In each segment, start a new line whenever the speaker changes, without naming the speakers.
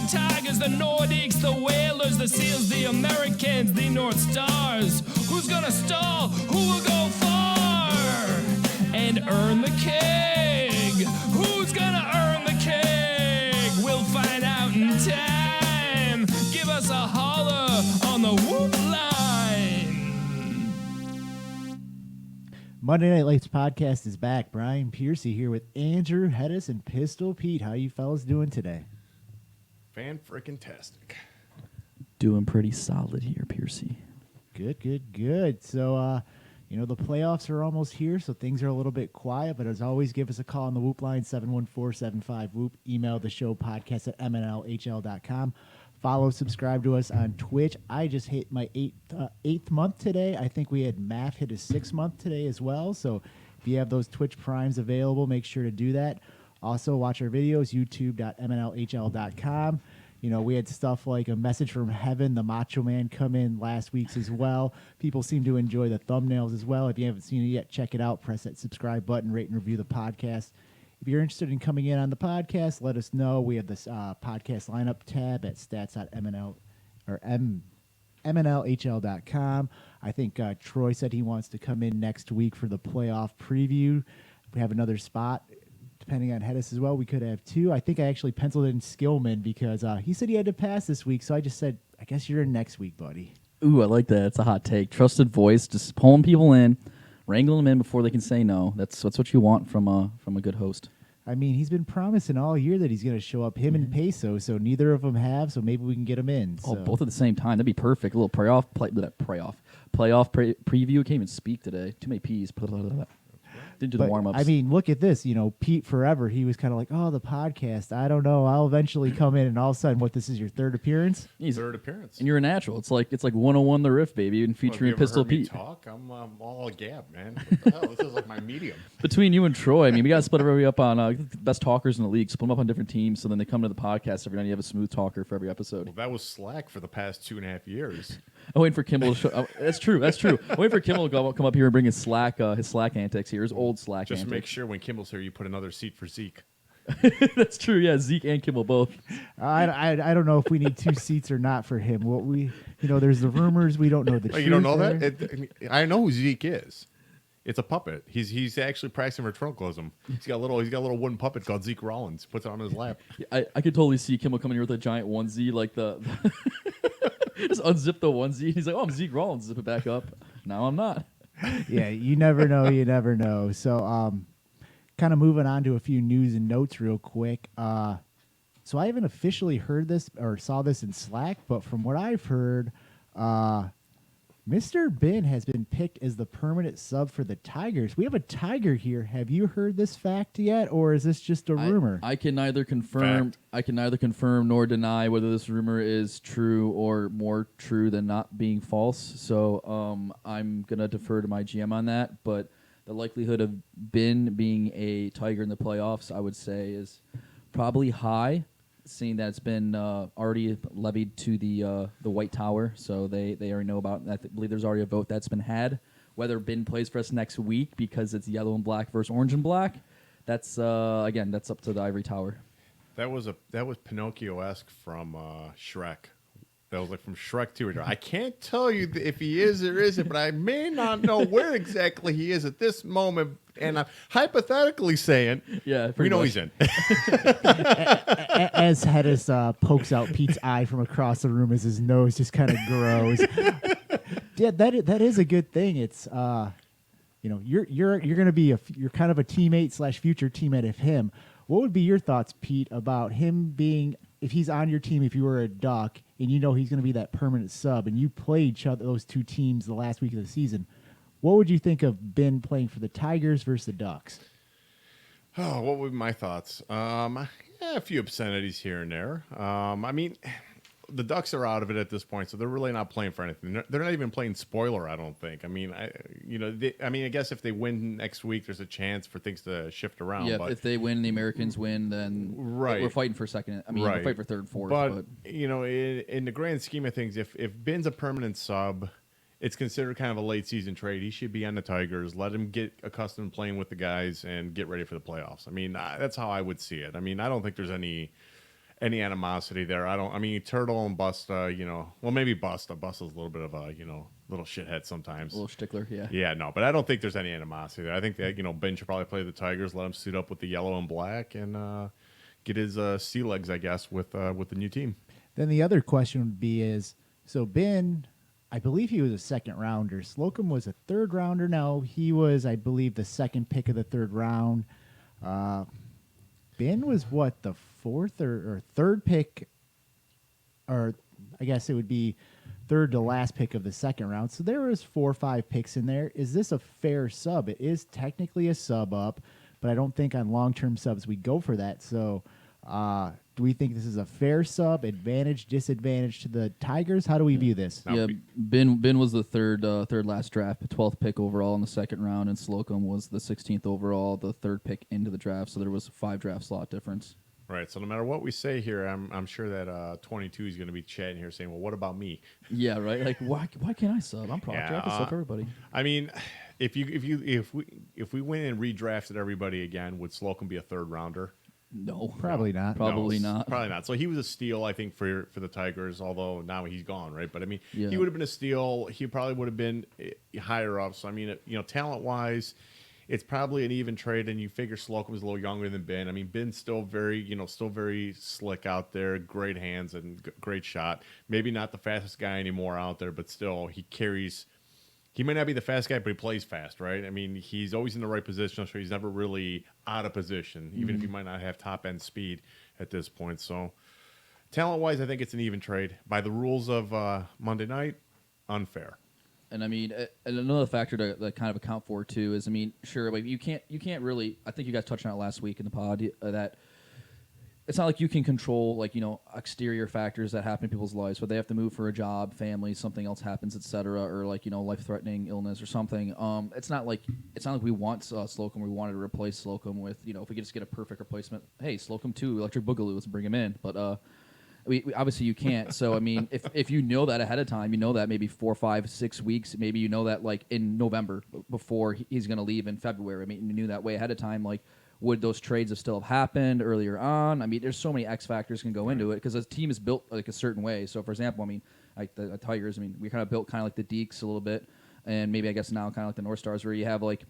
the Tigers, the Nordiques, the Whalers, the Seals, the Americans, the North Stars. Who's gonna stall? Who will go far and earn the keg? Who's gonna earn the keg? We'll find out in time. Give us a holler on the whoop line.
Monday Night Lights podcast is back. Brian Piercy here with Andrew Hedis and Pistol Pete. How you fellas doing today?
Fan-frickin-tastic.
Doing pretty solid here, Piercy.
Good. So, the playoffs are almost here, so things are a little bit quiet. But as always, give us a call on the Whoop line, 714-75-WHOOP. Email the show podcast at MNLHL.com. Follow, subscribe to us on Twitch. I just hit my eighth month today. I think we had Math hit his 6th month today as well. So if you have those Twitch Primes available, make sure to do that. Also, watch our videos, youtube.mnlhl.com. We had stuff like a message from heaven, the Macho Man, come in last week's as well. People seem to enjoy the thumbnails as well. If you haven't seen it yet, check it out. Press that subscribe button, rate and review the podcast. If you're interested in coming in on the podcast, let us know. We have this podcast lineup tab at stats.mnl or mnlhl.com. I think Troy said he wants to come in next week for the playoff preview. We have another spot. Depending on Hedis as well, we could have 2. I think I actually penciled in Skillman because he said he had to pass this week. So I just said, I guess you're in next week, buddy.
Ooh, I like that. It's a hot take. Trusted voice, just pulling people in, wrangling them in before they can say no. That's what you want from a good host.
I mean, he's been promising all year that he's going to show up, him and Peso, so neither of them have, so maybe we can get him in.
Oh, both at the same time. That'd be perfect. A little playoff preview. Can't even speak today. Too many P's. Didn't do the warm-ups.
I mean, look at this. Pete forever, he was kind of like, oh, the podcast. I don't know. I'll eventually come in, and all of a sudden, this is your 3rd appearance?
Third appearance.
And you're a natural. It's like 101 The Riff, baby, and featuring Pistol Pete.
Talk? I'm all gab, man. What the hell? This is like my medium.
Between you and Troy, I mean, we got to split everybody up on the best talkers in the league. Split them up on different teams, so then they come to the podcast every night. You have a smooth talker for every episode.
Well, that was slack for the past 2.5 years.
I'm waiting for Kimball to show. That's true. I'm waiting for Kimball to come up here and bring his slack antics here, his old slack
Just
antics.
make sure when Kimball's here, you put another seat for Zeke.
That's true. Yeah, Zeke and Kimball both.
I don't know if we need 2 seats or not for him. There's the rumors. We don't know the truth.
You don't know that? I know who Zeke is. It's a puppet. He's actually practicing ventriloquism. He's got a little wooden puppet called Zeke Rollins. Puts it on his lap.
I could totally see Kimball coming here with a giant onesie, like the just unzip the onesie. He's like, "Oh, I'm Zeke Rollins." Zip it back up. Now I'm not.
Yeah, you never know. You never know. So, kind of moving on to a few news and notes real quick. So I haven't officially heard this or saw this in Slack, but from what I've heard, Mr. Ben has been picked as the permanent sub for the Tigers. We have a Tiger here. Have you heard this fact yet, or is this just a rumor?
I can neither confirm.
Fact.
I can neither confirm nor deny whether this rumor is true or more true than not being false. So I'm gonna defer to my GM on that. But the likelihood of Ben being a Tiger in the playoffs, I would say, is probably high, seeing that it's been already levied to the White Tower, so they already know about it. I believe there's already a vote that's been had. Whether Ben plays for us next week because it's yellow and black versus orange and black, that's that's up to the Ivory Tower.
That was Pinocchio-esque from Shrek. That was like from Shrek 2. I can't tell you if he is or isn't, but I may not know where exactly he is at this moment. And I'm hypothetically saying, we know he's in.
As Hedis pokes out Pete's eye from across the room as his nose just kind of grows. Yeah, that is a good thing. It's you're going to be you're kind of a teammate / future teammate of him. What would be your thoughts, Pete, about him being, if he's on your team, if you were a Duck and you know he's going to be that permanent sub, and you played those 2 teams the last week of the season, what would you think of Ben playing for the Tigers versus the Ducks?
Oh, what would be my thoughts? A few obscenities here and there. I mean, the Ducks are out of it at this point, so they're really not playing for anything. They're not even playing spoiler, I don't think. I mean, I guess if they win next week, there's a chance for things to shift around.
Yeah,
but
if they win, the Americans win, then we're fighting for second. I mean, we're fighting for third, fourth.
But in the grand scheme of things, if Ben's a permanent sub, it's considered kind of a late season trade. He should be on the Tigers. Let him get accustomed to playing with the guys and get ready for the playoffs. I mean, that's how I would see it. I mean, I don't think there's any any animosity there. I mean, Turtle and Busta, well, maybe Busta. Busta's a little bit of a, little shithead sometimes.
A little stickler, yeah.
Yeah, no, but I don't think there's any animosity there. I think that, Ben should probably play the Tigers, let him suit up with the yellow and black, and get his sea legs, I guess, with the new team.
Then the other question would be so Ben, I believe he was a second rounder. Slocum was a third rounder. Now he was, I believe, the second pick of the third round. Ben was what, the fourth or third pick, or I guess it would be third to last pick of the second round. So there was 4 or 5 picks in there. Is this a fair sub? It is technically a sub up, but I don't think on long-term subs we go for that. So do we think this is a fair sub, advantage, disadvantage to the Tigers? How do we view this?
Yeah, Ben was the third last draft, 12th pick overall in the second round, and Slocum was the 16th overall, the third pick into the draft. So there was a 5 draft slot difference.
Right. So no matter what we say here, I'm sure that 22 is going to be chatting here saying, "Well, what about me?"
Yeah, right. Like, why can't I sub? I'm probably draft sub for everybody.
I mean, if we went and redrafted everybody again, would Slocum be a third rounder?
No,
Probably not.
Probably not.
Probably not. So he was a steal, I think, for the Tigers. Although now he's gone, right? But I mean,
Yeah.
he would have been a steal. He probably would have been higher up. So I mean, talent wise, it's probably an even trade. And you figure Slocum is a little younger than Ben. I mean, Ben's still very slick out there, great hands and great shot. Maybe not the fastest guy anymore out there, but still he carries. He may not be the fast guy, but he plays fast, right? I mean, he's always in the right position, so he's never really out of position, even if he might not have top-end speed at this point. So, talent-wise, I think it's an even trade. By the rules of Monday night, unfair.
And I mean, and another factor to kind of account for too is, I mean, sure, like you can't really. I think you guys touched on it last week in the pod that it's not like you can control exterior factors that happen in people's lives, where they have to move for a job, family, something else happens, etc., or life-threatening illness or something. It's not like we want Slocum. We wanted to replace Slocum with if we could just get a perfect replacement. Hey, Slocum 2, Electric Boogaloo, let's bring him in. But we obviously you can't. So I mean, if you know that ahead of time, you know that maybe 4, 5, 6 weeks, maybe you know that like in November before he's going to leave in February. I mean, you knew that way ahead of time, like. Would those trades have still have happened earlier on? I mean, there's so many X factors can go into it because the team is built like a certain way. So, for example, I mean, like the Tigers, I mean, we kind of built kind of like the Deeks a little bit, and maybe I guess now kind of like the North Stars, where you have like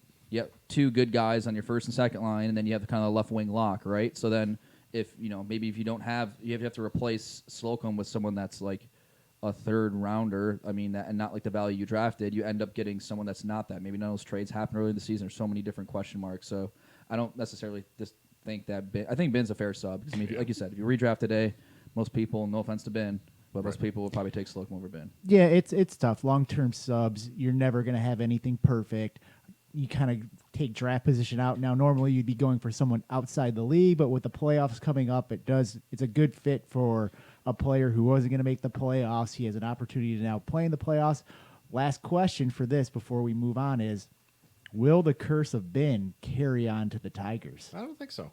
2 good guys on your first and second line, and then you have the kind of left wing lock, right? So then, if maybe if you don't have, you have to replace Slocum with someone that's like a third rounder. I mean, and not like the value you drafted, you end up getting someone that's not that. Maybe none of those trades happen early in the season. There's so many different question marks. So. I don't necessarily just think that Ben. I think Ben's a fair sub because, I mean, like you said, if you redraft today, most people, no offense to Ben, but most people will probably take Slocum over Ben.
Yeah, it's tough. Long-term subs, you're never going to have anything perfect. You kind of take draft position out. Now, normally you'd be going for someone outside the league, but with the playoffs coming up, it's a good fit for a player who wasn't going to make the playoffs. He has an opportunity to now play in the playoffs. Last question for this before we move on is, will the curse of Ben carry on to the Tigers?
I don't think so.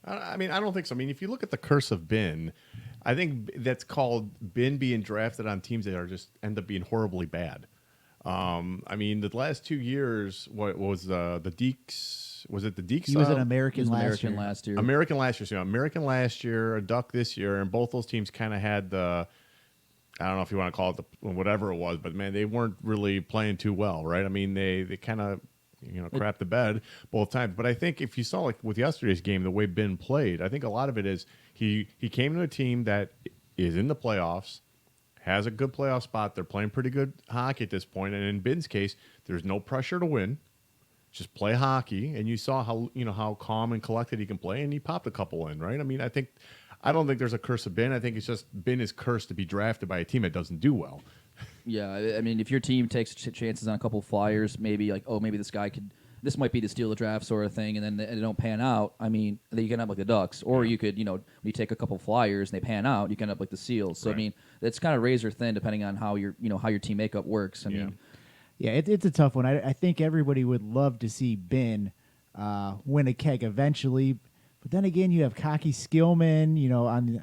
I don't think so. I mean, if you look at the curse of Ben, I think that's called Ben being drafted on teams that are just end up being horribly bad. I mean, the last 2 years, what was the Deeks? Was it the Deeks?
He was an American last year.
American last year. So American last year, a Duck this year, and both those teams kind of had the. I don't know if you want to call it whatever it was, but man, they weren't really playing too well, right? I mean, they kind of. Crap the bed both times. But I think if you saw like with yesterday's game, the way Ben played, I think a lot of it is he came to a team that is in the playoffs, has a good playoff spot. They're playing pretty good hockey at this point. And in Ben's case, there's no pressure to win. Just play hockey. And you saw how calm and collected he can play, and he popped a couple in, right? I mean, I don't think there's a curse of Ben. I think it's just Ben is cursed to be drafted by a team that doesn't do well.
Yeah, I mean, if your team takes chances on a couple of flyers, maybe like, oh, maybe this might be the steal the draft sort of thing, and then they don't pan out. I mean, then you can end up like the Ducks, or you could, when you take a couple of flyers and they pan out, you can end up like the Seals. So right. I mean, it's kind of razor thin depending on how your team makeup works. I mean,
it's a tough one. I think everybody would love to see Ben win a keg eventually. But then again, you have Cocky Skillman,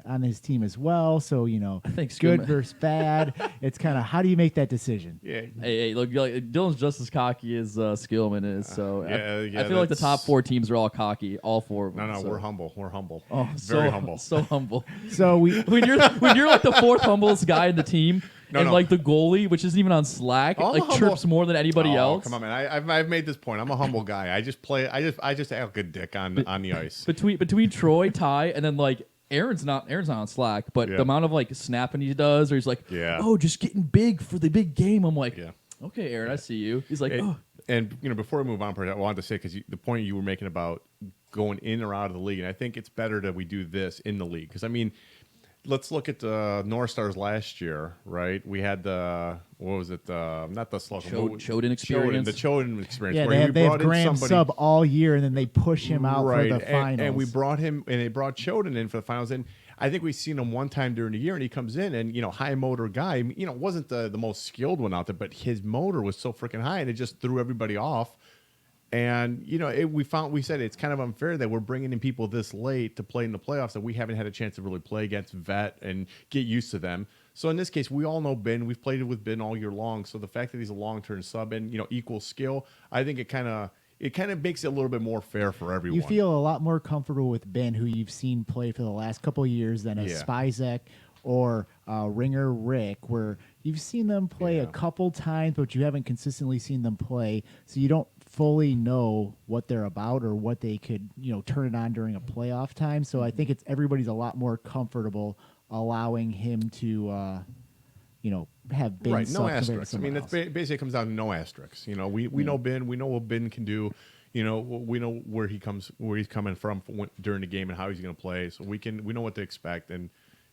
on his team as well. So,
I think
good
Skillman-
versus bad. It's kind of how do you make that decision?
Yeah.
Hey, look, Dylan's just as cocky as Skillman is. So
yeah,
I feel like the
that's-
top 4 teams are all cocky, all 4 of them.
No,
so.
we're humble. We're humble.
Oh,
Very
so
humble.
So humble.
So
when you're like the 4th humblest guy in the team, and
No.
like the goalie, which isn't even on Slack,
Oh, I'm
like
a humble-
chirps more than anybody
Oh,
else.
come on, man. I've made this point. I'm a humble guy. I just play. I just act like a dick on the ice.
Between Troy, Ty, and then like Aaron's not on Slack, but
Yeah.
the amount of like snapping he does, or he's like,
Yeah.
oh, just getting big for the big game. I'm like,
Yeah.
okay, Aaron, I see you. He's like, oh.
And before we move on, I wanted to say because the point you were making about going in or out of the league, and I think it's better that we do this in the league because I mean, let's look at the North Stars last year, right? We had the what was it? Not the Slugger,
Choden experience.
The Choden experience.
yeah,
where
they have
brought in
Graham
somebody-
sub all year, and then they push him out
right,
for the finals.
and we brought him, and they brought Choden in for the finals, and I think we've seen him one time during the year, and he comes in, and high motor guy, wasn't the most skilled one out there, but his motor was so freaking high, and it just threw everybody off. And we said it's kind of unfair that we're bringing in people this late to play in the playoffs that we haven't had a chance to really play against, vet, and get used to them. So in this case, we all know Ben. We've played with Ben all year long. So the fact that he's a long-term sub and equal skill, I think it kind of makes it a little bit more fair for everyone.
You feel a lot more comfortable with Ben, who you've seen play for the last couple of years, than a
Yeah.
Spizek or Ringer Rick, where you've seen them play a couple times, but you haven't consistently seen them play, so you don't fully know what they're about or what they could turn it on during a playoff time. So I think everybody's a lot more comfortable allowing him to have Ben
right,
sub
no
compared to
asterisks. I
someone
mean,
else.
basically comes down to no asterisks. We know Ben. We know what Ben can do. We know where he's coming from during the game and how he's going to play. So we know what to expect. And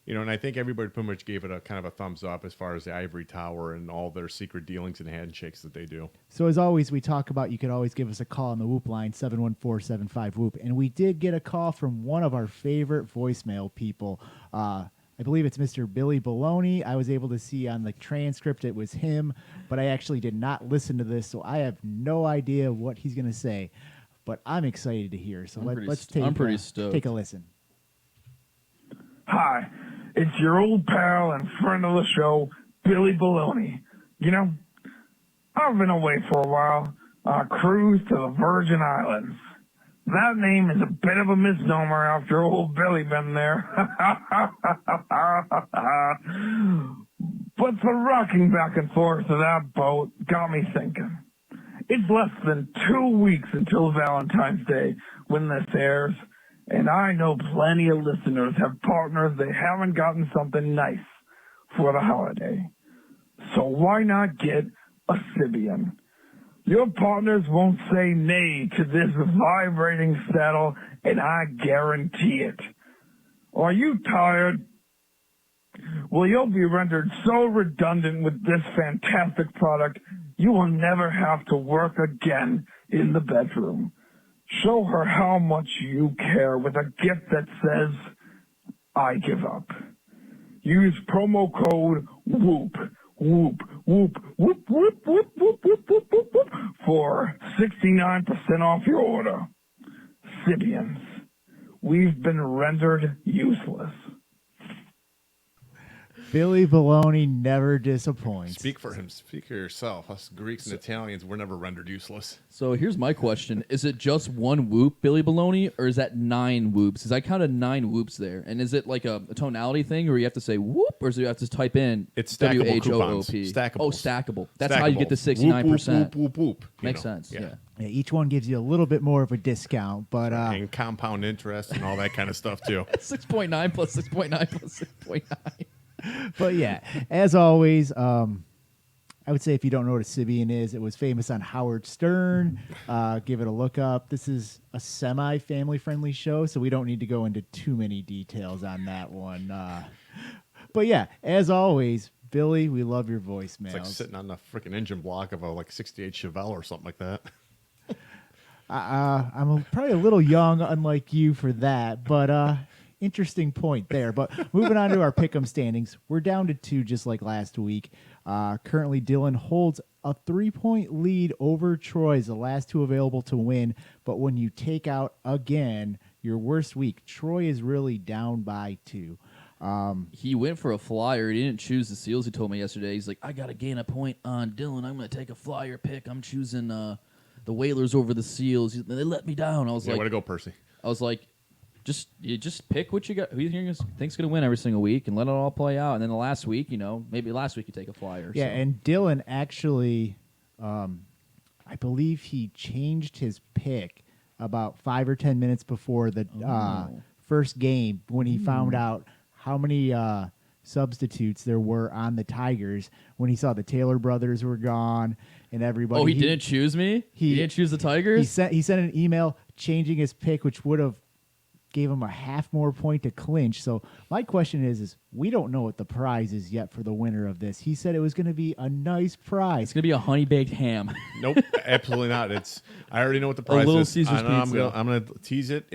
and I think everybody pretty much gave it a kind of a thumbs up as far as the ivory tower and all their secret dealings and handshakes that they do.
So as always, we talk about you could always give us a call on the Whoop line, 714-75-WHOOP. And we did get a call from one of our favorite voicemail people. I believe it's Mr. Billy Baloney. I was able to see on the transcript it was him, but I actually did not listen to this, so I have no idea what he's going to say. But I'm excited to hear. So let's
I'm pretty stoked.
take a listen.
Hi, it's your old pal and friend of the show, Billy Baloney. I've been away for a while on a cruise to the Virgin Islands. That name is a bit of a misnomer after old Billy been there. But the rocking back and forth of that boat got me thinking. It's less than 2 weeks until Valentine's Day when this airs. And I know plenty of listeners have partners they haven't gotten something nice for the holiday. So why not get a Sibian? Your partners won't say nay to this vibrating saddle, and I guarantee it. Are you tired? Well, you'll be rendered so redundant with this fantastic product, you will never have to work again in the bedroom. Show her how much you care with a gift that says, I give up. Use promo code WHOOP, WHOOP, WHOOP, WHOOP, WHOOP, WHOOP, WHOOP, WHOOP, WHOOP, WHOOP, WHOOP, for 69% off your order. Sibians, we've been rendered useless.
Billy Baloney never disappoints.
Speak for him. Speak for yourself. Us Greeks and Italians, we're never rendered useless.
So here's my question: is it just one whoop, Billy Baloney, or is that 9 whoops? Because I counted 9 whoops there. And is it like a tonality thing, or you have to say whoop, or do you have to type in
It's stackable
WHOOP?
coupons. Stackable.
Oh, stackable. That's how you get the 69%.
Whoop, whoop, whoop, whoop,
Makes sense. Yeah.
Yeah, each one gives you a little bit more of a discount, but
And compound interest and all that kind of stuff, too.
6.9 plus 6.9 plus 6.9.
But yeah, as always, I would say if you don't know what a Sibian is, it was famous on Howard Stern. Give it a look up. This is a semi-family friendly show, so we don't need to go into too many details on that one. But yeah, as always, Billy, we love your voicemails.
It's like sitting on the freaking engine block of a 68 Chevelle or something like that.
I'm probably a little young, unlike you, for that, but interesting point there. But moving on to our pick'em standings, we're down to 2, just like last week. Currently, Dylan holds a 3-point lead over Troy's, the last 2 available to win. But when you take out again your worst week. Troy is really down by 2.
He went for a flyer. He didn't choose the Seals. He told me yesterday. He's like, I got to gain a point on Dylan. I'm going to take a flyer pick. I'm choosing the Whalers over the Seals. They let me down. I was
Yeah,
like,
way to go, Percy.
I was like, just pick what you got. Who you think's going to win every single week, and let it all play out. And then the last week, maybe last week you take a flyer.
Yeah,
so.
and Dylan actually, I believe he changed his pick about 5 or 10 minutes before the first game when he found out how many substitutes there were on the Tigers when he saw the Taylor brothers were gone and everybody.
Oh, he didn't choose me? He didn't choose the Tigers?
He sent an email changing his pick, which would have gave him a half more point to clinch. So my question is we don't know what the prize is yet for the winner of this. He said it was going to be a nice prize.
It's going to be a honey-baked ham.
Nope, absolutely not. I already know what the prize
Little
is.
Caesar's
I'm
pizza.
gonna tease it.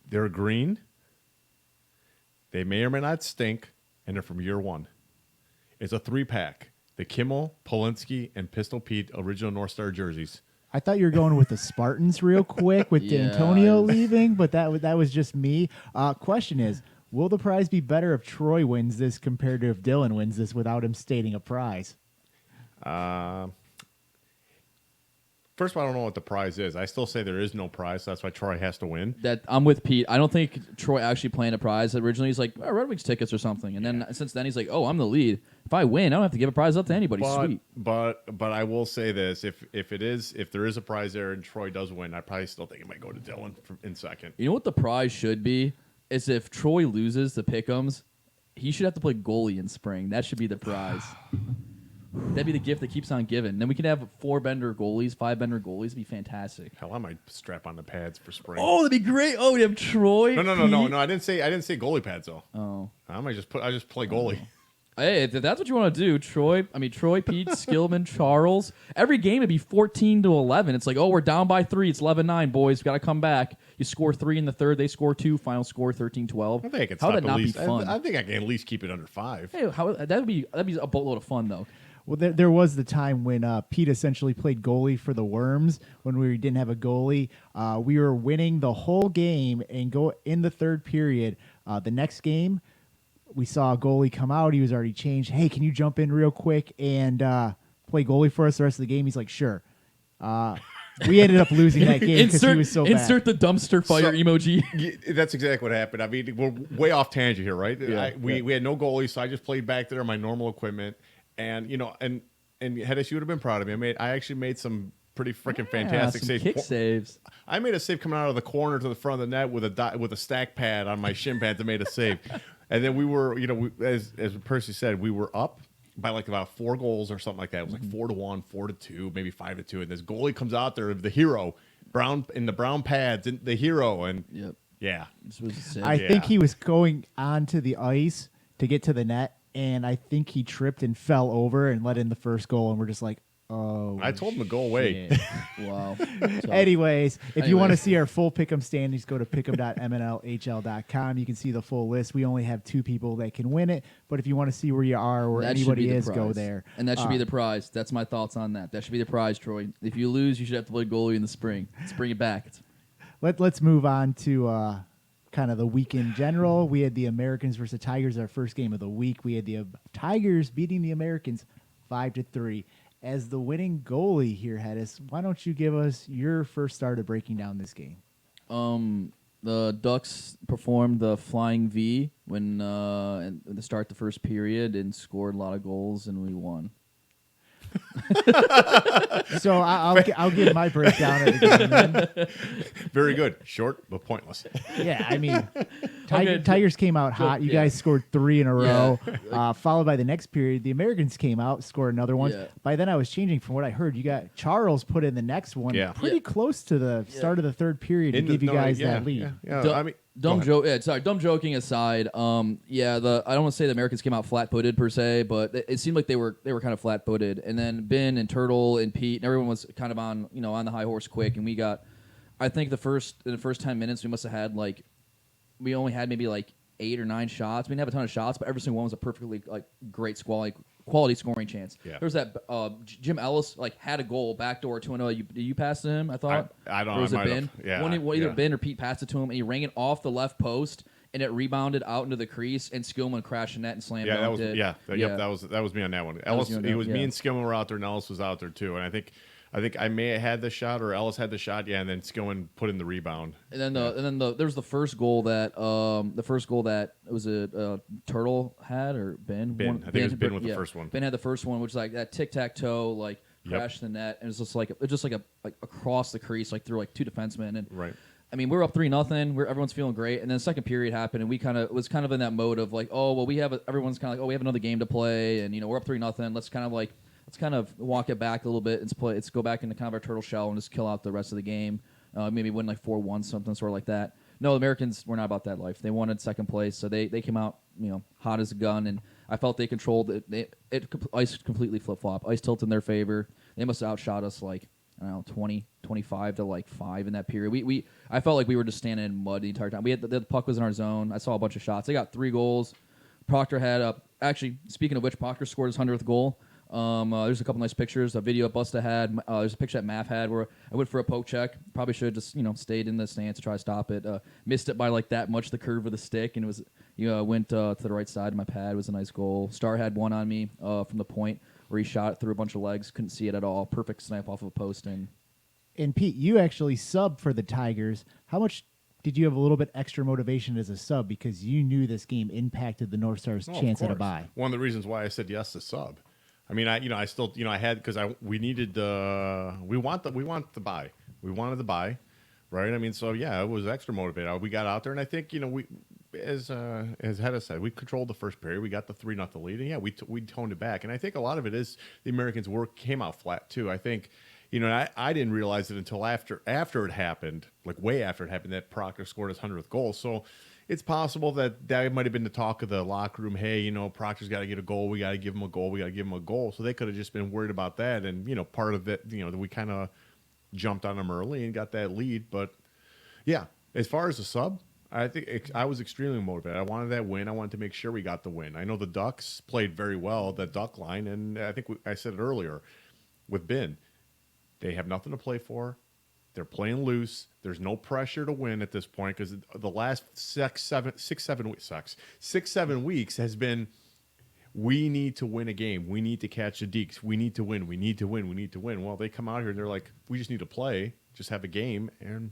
They're green. They may or may not stink, and they're from year 1. It's a 3-pack. The Kimmel, Polinsky, and Pistol Pete original North Star jerseys.
I thought you were going with the Spartans real quick with
Yeah.
D'Antonio leaving, but that was just me. Question is, will the prize be better if Troy wins this compared to if Dylan wins this without him stating a prize?
First of all, I don't know what the prize is. I still say there is no prize, so that's why Troy has to win.
That I'm with Pete. I don't think Troy actually planned a prize. Originally, he's like, Red Wings tickets or something. And then since then, he's like, oh, I'm the lead. If I win, I don't have to give a prize up to anybody. Sweet.
But I will say this: if there is a prize there and Troy does win, I probably still think it might go to Dylan in second.
You know what the prize should be? Is if Troy loses the Pick'ems, he should have to play goalie in spring. That should be the prize. That'd be the gift that keeps on giving. Then we could have 4-bender goalies, 5-bender goalies. It'd be fantastic.
Hell, I might strap on the pads for spring.
Oh, that'd be great. Oh, we have Troy.
No. I didn't say goalie pads though.
Oh.
I just play goalie.
Hey, if that's what you want to do, Troy, Pete, Skillman, Charles. Every game would be 14-11. It's like, oh, we're down by 3. It's 11-9, boys. We got to come back. You score 3 in the third. They score 2. Final score 13-12.
I think it's
how would that not be fun?
I think I can at least keep it under 5.
Hey, that'd be a boatload of fun though.
Well, there was the time when Pete essentially played goalie for the Worms when we didn't have a goalie. We were winning the whole game and go in the third period. The next game, we saw a goalie come out. He was already changed. Hey, can you jump in real quick and play goalie for us the rest of the game? He's like, sure. We ended up losing that game because he was so bad.
Insert the dumpster fire emoji.
That's exactly what happened. I mean, we're way off tangent here, right?
Yeah.
We had no goalie, so I just played back there on my normal equipment. And and Hedis, you would have been proud of me. I actually made some pretty freaking fantastic
some
saves.
kick saves.
I made a save coming out of the corner to the front of the net with a stack pad on my shin pads. I made a save, and then we were, as Percy said, we were up by like about 4 goals or something like that. It was like 4-1, 4-2, maybe 5-2, and this goalie comes out there, the hero, in the brown pads, and the hero, and
Yep.
yeah,
This was sick.
I think he was going onto the ice to get to the net, and I think he tripped and fell over and let in the first goal, and we're just like, oh,
I told him to go away.
shit.
Wow.
Anyways, if you want to
Anyways.
see our full pick'em standings, go to pick'em.mnlhl.com. You can see the full list. We only have 2 people that can win it, but if you want to see where you are, where
That should be
anybody
the
is, go
prize.
there.
And that should be the prize. That's my thoughts on that. That should be the prize, Troy. If you lose, you should have to play goalie in the spring. Let's bring it back.
Let's move on to kind of the week in general. We had the Americans versus the Tigers, our first game of the week. We had the Tigers beating the Americans 5-3. As the winning goalie here, Hedis, why don't you give us your first start of breaking down this game?
The Ducks performed the flying V when at the start of the first period and scored a lot of goals, and we won.
So I'll give my breakdown of the game then.
Very good, short but pointless.
Yeah, I mean,
Okay,
Tigers came out hot. You
yeah.
guys scored 3 in a
Yeah.
row. Followed by the next period, the Americans came out, scored another one.
Yeah.
By then, I was changing from what I heard. You got Charles put in the next one,
Yeah.
pretty
Yeah.
close to the start of the third period to give you guys that lead.
Yeah.
Du-
I mean,
Dumb
go ahead.
joke. Yeah, sorry. Dumb joking aside. I don't want to say the Americans came out flat-footed per se, but it seemed like they were kind of flat-footed. And then Ben and Turtle and Pete and everyone was kind of on the high horse quick. And we got, I think in the first 10 minutes we must have had we only had maybe like 8 or 9 shots. We didn't have a ton of shots, but every single one was a perfectly great quality quality scoring chance.
Yeah.
There was that Jim Ellis had a goal backdoor 2-0. You passed to him, I thought.
I don't know.
Or was
I
it
might
Ben?
have. Yeah.
Either Ben or Pete passed it to him, and he rang it off the left post, and it rebounded out into the crease, and Skillman crashed the net and slammed
Yeah, that was
it.
that was me on that one. Ellis,
you on
it
that,
was
yeah.
me and Skillman were out there, and Ellis was out there too. And I think I may have had the shot, or Ellis had the shot. Yeah, and then Skillman put in the rebound.
And then there's the first goal that it was a Turtle had, or Ben.
Ben. I think it was Ben with the first one.
Ben had the first one, which is like that tic tac toe, crashed the net, and it was just like across the crease, through two defensemen. And
Right.
I mean, we're up 3-0. Everyone's feeling great, and then the second period happened, and we was kind of in that mode of everyone's kind of we have another game to play, and we're up 3-0. Let's kind of walk it back a little bit and let's go back into kind of our turtle shell and just kill out the rest of the game. Maybe win 4-1, something sort of like that. No, the Americans were not about that life. They wanted second place, so they came out hot as a gun, and I felt they controlled it. Ice completely flip flop. Ice tilted in their favor. They must have outshot us 20, 25 to 5 in that period. I felt like we were just standing in mud the entire time. We had the puck was in our zone. I saw a bunch of shots. They got 3 goals. Proctor had actually, speaking of which, Proctor scored his 100th goal. There's a couple nice pictures. A video Busta had. There's a picture that Math had where I went for a poke check. Probably should have just stayed in the stance to try to stop it. Missed it by that much, the curve of the stick, and it was went to the right side of my pad. It was a nice goal. Star had one on me from the point where he shot it through a bunch of legs. Couldn't see it at all. Perfect snipe off of a post.
And Pete, you actually subbed for the Tigers. How much did you have a little bit extra motivation as a sub because you knew this game impacted the North Stars' chance at a bye?
One of the reasons why I said yes to sub. I mean, I still, I had because we needed we want the bye. We wanted the bye, right? I mean, so yeah, it was extra motivated. We got out there, and I think we, as Hedda said, we controlled the first period. We got the 3-0 lead, and yeah, we toned it back. And I think a lot of it is the Americans' work came out flat too. I think, I didn't realize it until after it happened, way after it happened, that Proctor scored his 100th goal. So it's possible that might have been the talk of the locker room. Hey, Proctor's got to get a goal. We got to give him a goal. We got to give him a goal. So they could have just been worried about that. And, part of it, we kind of jumped on him early and got that lead. But, yeah, as far as the sub, I think I was extremely motivated. I wanted that win. I wanted to make sure we got the win. I know the Ducks played very well, the Duck line. And I think I said it earlier with Ben. They have nothing to play for. They're playing loose. There's no pressure to win at this point because the last 6-7 weeks has been, we need to win a game. We need to catch the Deeks. We need to win. We need to win. We need to win. Well, they come out here and they're like, we just need to play, just have a game, and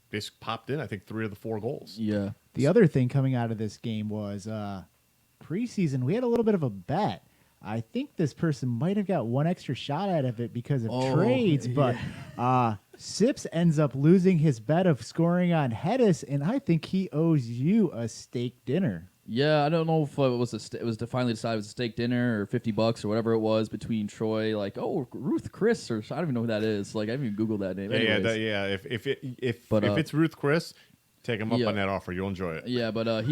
they popped in, I think, 3 of the 4 goals.
Yeah.
The other thing coming out of this game was preseason, we had a little bit of a bet. I think this person might have got one extra shot out of it because of trades, but Sips ends up losing his bet of scoring on Hedis, and I think he owes you a steak dinner.
Yeah, I don't know if it was finally decided it was a steak dinner or $50 or whatever it was between Troy, Ruth Chris, or I don't even know who that is. I haven't even Googled that name.
Yeah. If it's Ruth Chris, take him up on that offer. You'll enjoy it.
Yeah, but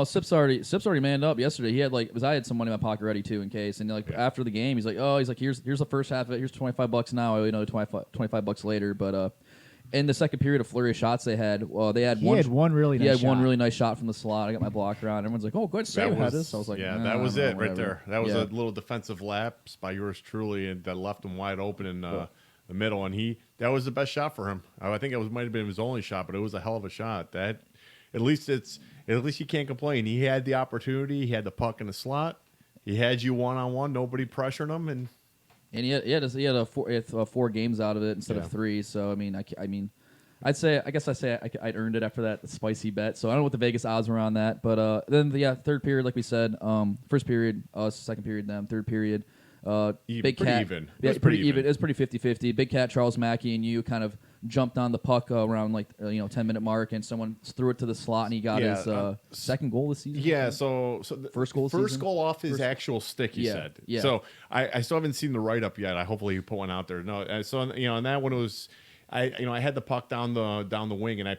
Sips already manned up yesterday. He had I had some money in my pocket ready too in case. And after the game, he's like, here's the first half of it. Here's $25 now. I owe you another $25 later. But in the second period of flurry of shots they had one really nice shot from the slot. I got my blocker on. Everyone's like, oh, good save, Hedis. I was like,
that was it right there. That was
a
little defensive lapse by yours truly, and that left him wide open in the middle, and that was the best shot for him. I think might have been his only shot, but it was a hell of a shot. At least you can't complain. He had the opportunity. He had the puck in the slot. He had you 1-on-1. Nobody pressured him, and
he had 4 games out of it instead of 3. So I'd say I'd earned it after that spicy bet. So I don't know what the Vegas odds were on that, but then third period, like we said, first period, second period, them, third period. Big Cat,
even.
Yeah, it's pretty even. It was pretty 50-50. Big Cat, Charles Mackey, and you kind of jumped on the puck around 10-minute mark, and someone threw it to the slot, and he got his second goal this season.
Yeah, so the
first goal
off his actual stick. He said.
Yeah.
So I still haven't seen the write up yet. Hopefully you put one out there. No, so and that one was, I had the puck down the wing, and I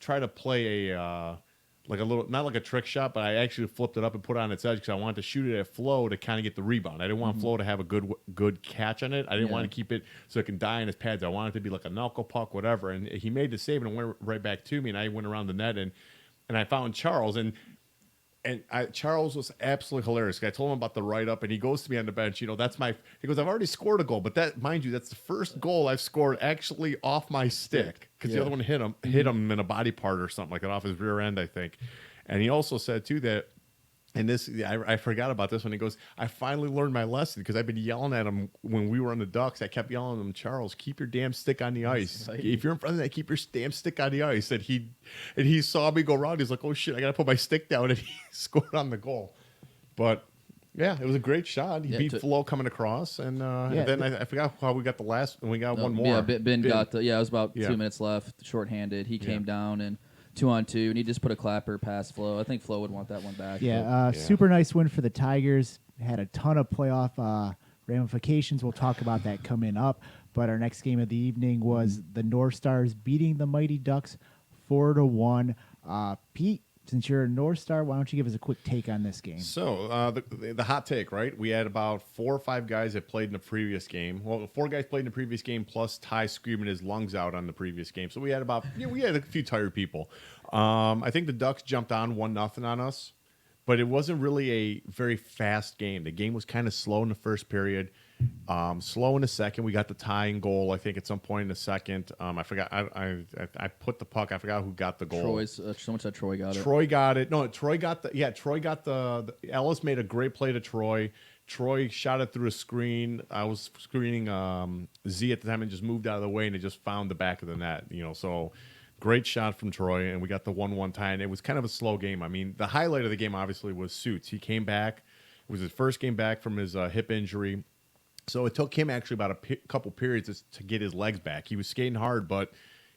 tried to play a. A little, not like a trick shot, but I actually flipped it up and put it on its edge because I wanted to shoot it at Flo to kind of get the rebound. I didn't want Flo to have a good catch on it. I didn't want to keep it so it can die in his pads. I wanted it to be like a knuckle puck, whatever. And he made the save and it went right back to me, and I went around the net and I found Charles. And And Charles was absolutely hilarious. I told him about the write-up, and he goes to me on the bench. He goes, I've already scored a goal, but that, mind you, that's the first goal I've scored actually off my stick because the other one hit him in a body part or something like that, off his rear end, I think. And he also said too that. And this, I forgot about this when he goes, I finally learned my lesson because I've been yelling at him when we were on the Ducks. I kept yelling at him, Charles, keep your damn stick on the ice. If you're in front of that, keep your damn stick on the ice. And he saw me go around. He's like, oh, shit, I got to put my stick down. And he scored on the goal. But, yeah, it was a great shot. He beat Flo coming across. And then I forgot how we got the last, and we got one more.
Yeah, Ben got it was about 2 minutes left, shorthanded. He came down and 2-on-2, and he just put a clapper past Flo. I think Flo would want that one back.
Super nice win for the Tigers. Had a ton of playoff ramifications. We'll talk about that coming up. But our next game of the evening was the North Stars beating the Mighty Ducks 4-1. Pete, since you're a North Star, why don't you give us a quick take on this game?
So the hot take, right? We had about 4 or 5 guys that played in the previous game. Well, 4 guys played in the previous game, plus Ty screaming his lungs out on the previous game. So we had we had a few tired people. I think the Ducks jumped on 1-0 on us, but it wasn't really a very fast game. The game was kind of slow in the first period. Slow in the second. We got the tying goal, I think, at some point in the second. I forgot. I put the puck. I forgot who got the goal.
Someone said Troy got it.
Troy got it. No, Troy got the Ellis made a great play to Troy. Troy shot it through a screen. I was screening Z at the time and just moved out of the way, and it just found the back of the net. So great shot from Troy, and we got the 1-1 tie, and it was kind of a slow game. I mean, the highlight of the game obviously was Suits. He came back. It was his first game back from his hip injury. So it took him actually about a couple periods to get his legs back. He was skating hard, but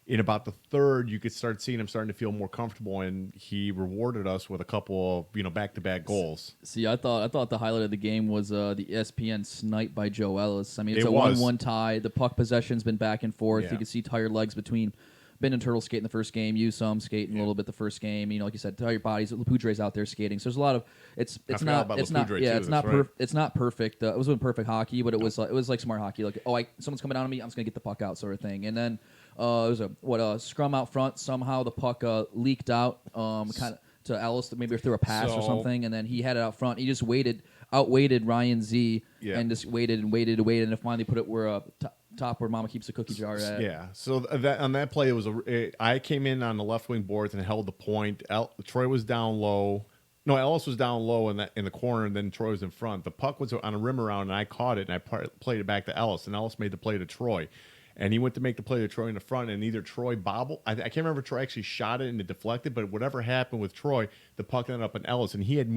in about the third, you could start seeing him starting to feel more comfortable, and he rewarded us with a couple of back-to-back goals.
See, I thought the highlight of the game was the ESPN snipe by Joe Ellis. I mean, it's a
was.
1-1 tie. The puck possession's been back and forth.
Yeah.
You can see tired legs between Ben and Turtle skating the first game. You some skating a little bit the first game. Like you said, tired bodies. Lapoudre's out there skating. So there's a lot of it's not perfect. It wasn't perfect hockey, but it was like smart hockey. Like someone's coming down on me, I'm just gonna get the puck out, sort of thing. And then it was a scrum out front. Somehow the puck leaked out, kind of to Ellis, maybe through a pass or something, and then he had it out front. He just outweighted Ryan Z, and just waited, and then finally put it where top where Mama keeps the cookie jar at.
Yeah. So on that play, I came in on the left wing boards and held the point. Troy was down low. No, Ellis was down low in the corner, and then Troy was in front. The puck was on a rim around, and I caught it, and I played it back to Ellis, and Ellis made the play to Troy. And he went to make the play to Troy in the front, and either Troy bobbled. I can't remember if Troy actually shot it and it deflected, but whatever happened with Troy, the puck ended up in Ellis, and he had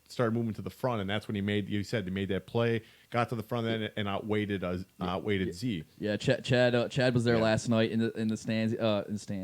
started moving to the front, and that's when he made that play, got to the front end, and outweighted Z.
Yeah, Chad was there last night in the stands,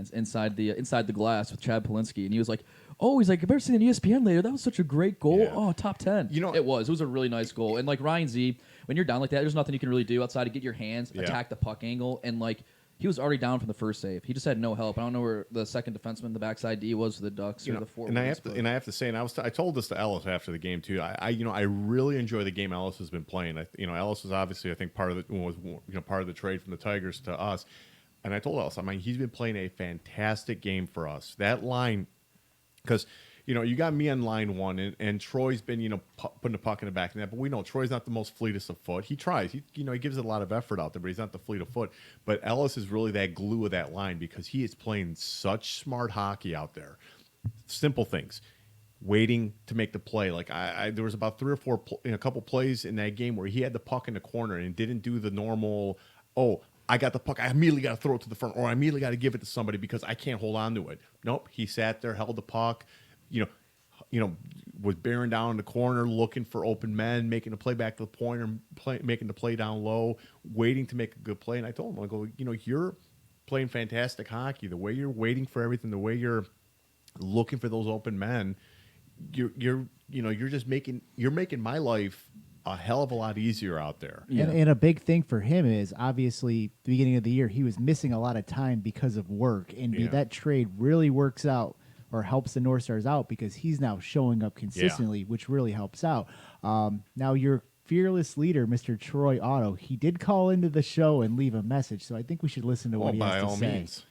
inside the glass with Chad Polinsky, and he was like, "Oh, he's like, I've never seen an ESPN later. That was such a great goal. Yeah. Oh, top 10. It was a really nice goal. And like Ryan Z, when you're down like that, there's nothing you can really do outside of get your hands, attack the puck angle, and like he was already down from the first save. He just had no help. I don't know where the second defenseman, the backside D, was for the Ducks or the forward.
And I have to say, and I told this to Ellis after the game too. I really enjoy the game Ellis has been playing. Ellis was obviously, I think, part of the trade from the Tigers to us. And I told Ellis, he's been playing a fantastic game for us. That line, because you got me on line one, and Troy's been, putting the puck in the back of that. But we know Troy's not the most fleetest of foot. He tries. He gives it a lot of effort out there, but he's not the fleet of foot. But Ellis is really that glue of that line because he is playing such smart hockey out there. Simple things. Waiting to make the play. Like there was about 3 or 4, a couple plays in that game where he had the puck in the corner and didn't do the normal, I got the puck, I immediately got to throw it to the front, or I immediately got to give it to somebody because I can't hold on to it. Nope. He sat there, held the puck, was bearing down in the corner, looking for open men, making a play back to the point, or making the play down low, waiting to make a good play. And I told him, I go, you're playing fantastic hockey. The way you're waiting for everything, the way you're looking for those open men, you're making my life a hell of a lot easier out there.
Yeah. And a big thing for him is obviously the beginning of the year he was missing a lot of time because of work, and that trade really works out or helps the North Stars out because he's now showing up consistently, which really helps out. Now your fearless leader, Mr. Troy Otto, he did call into the show and leave a message, so I think we should listen to what he has to say. By all means.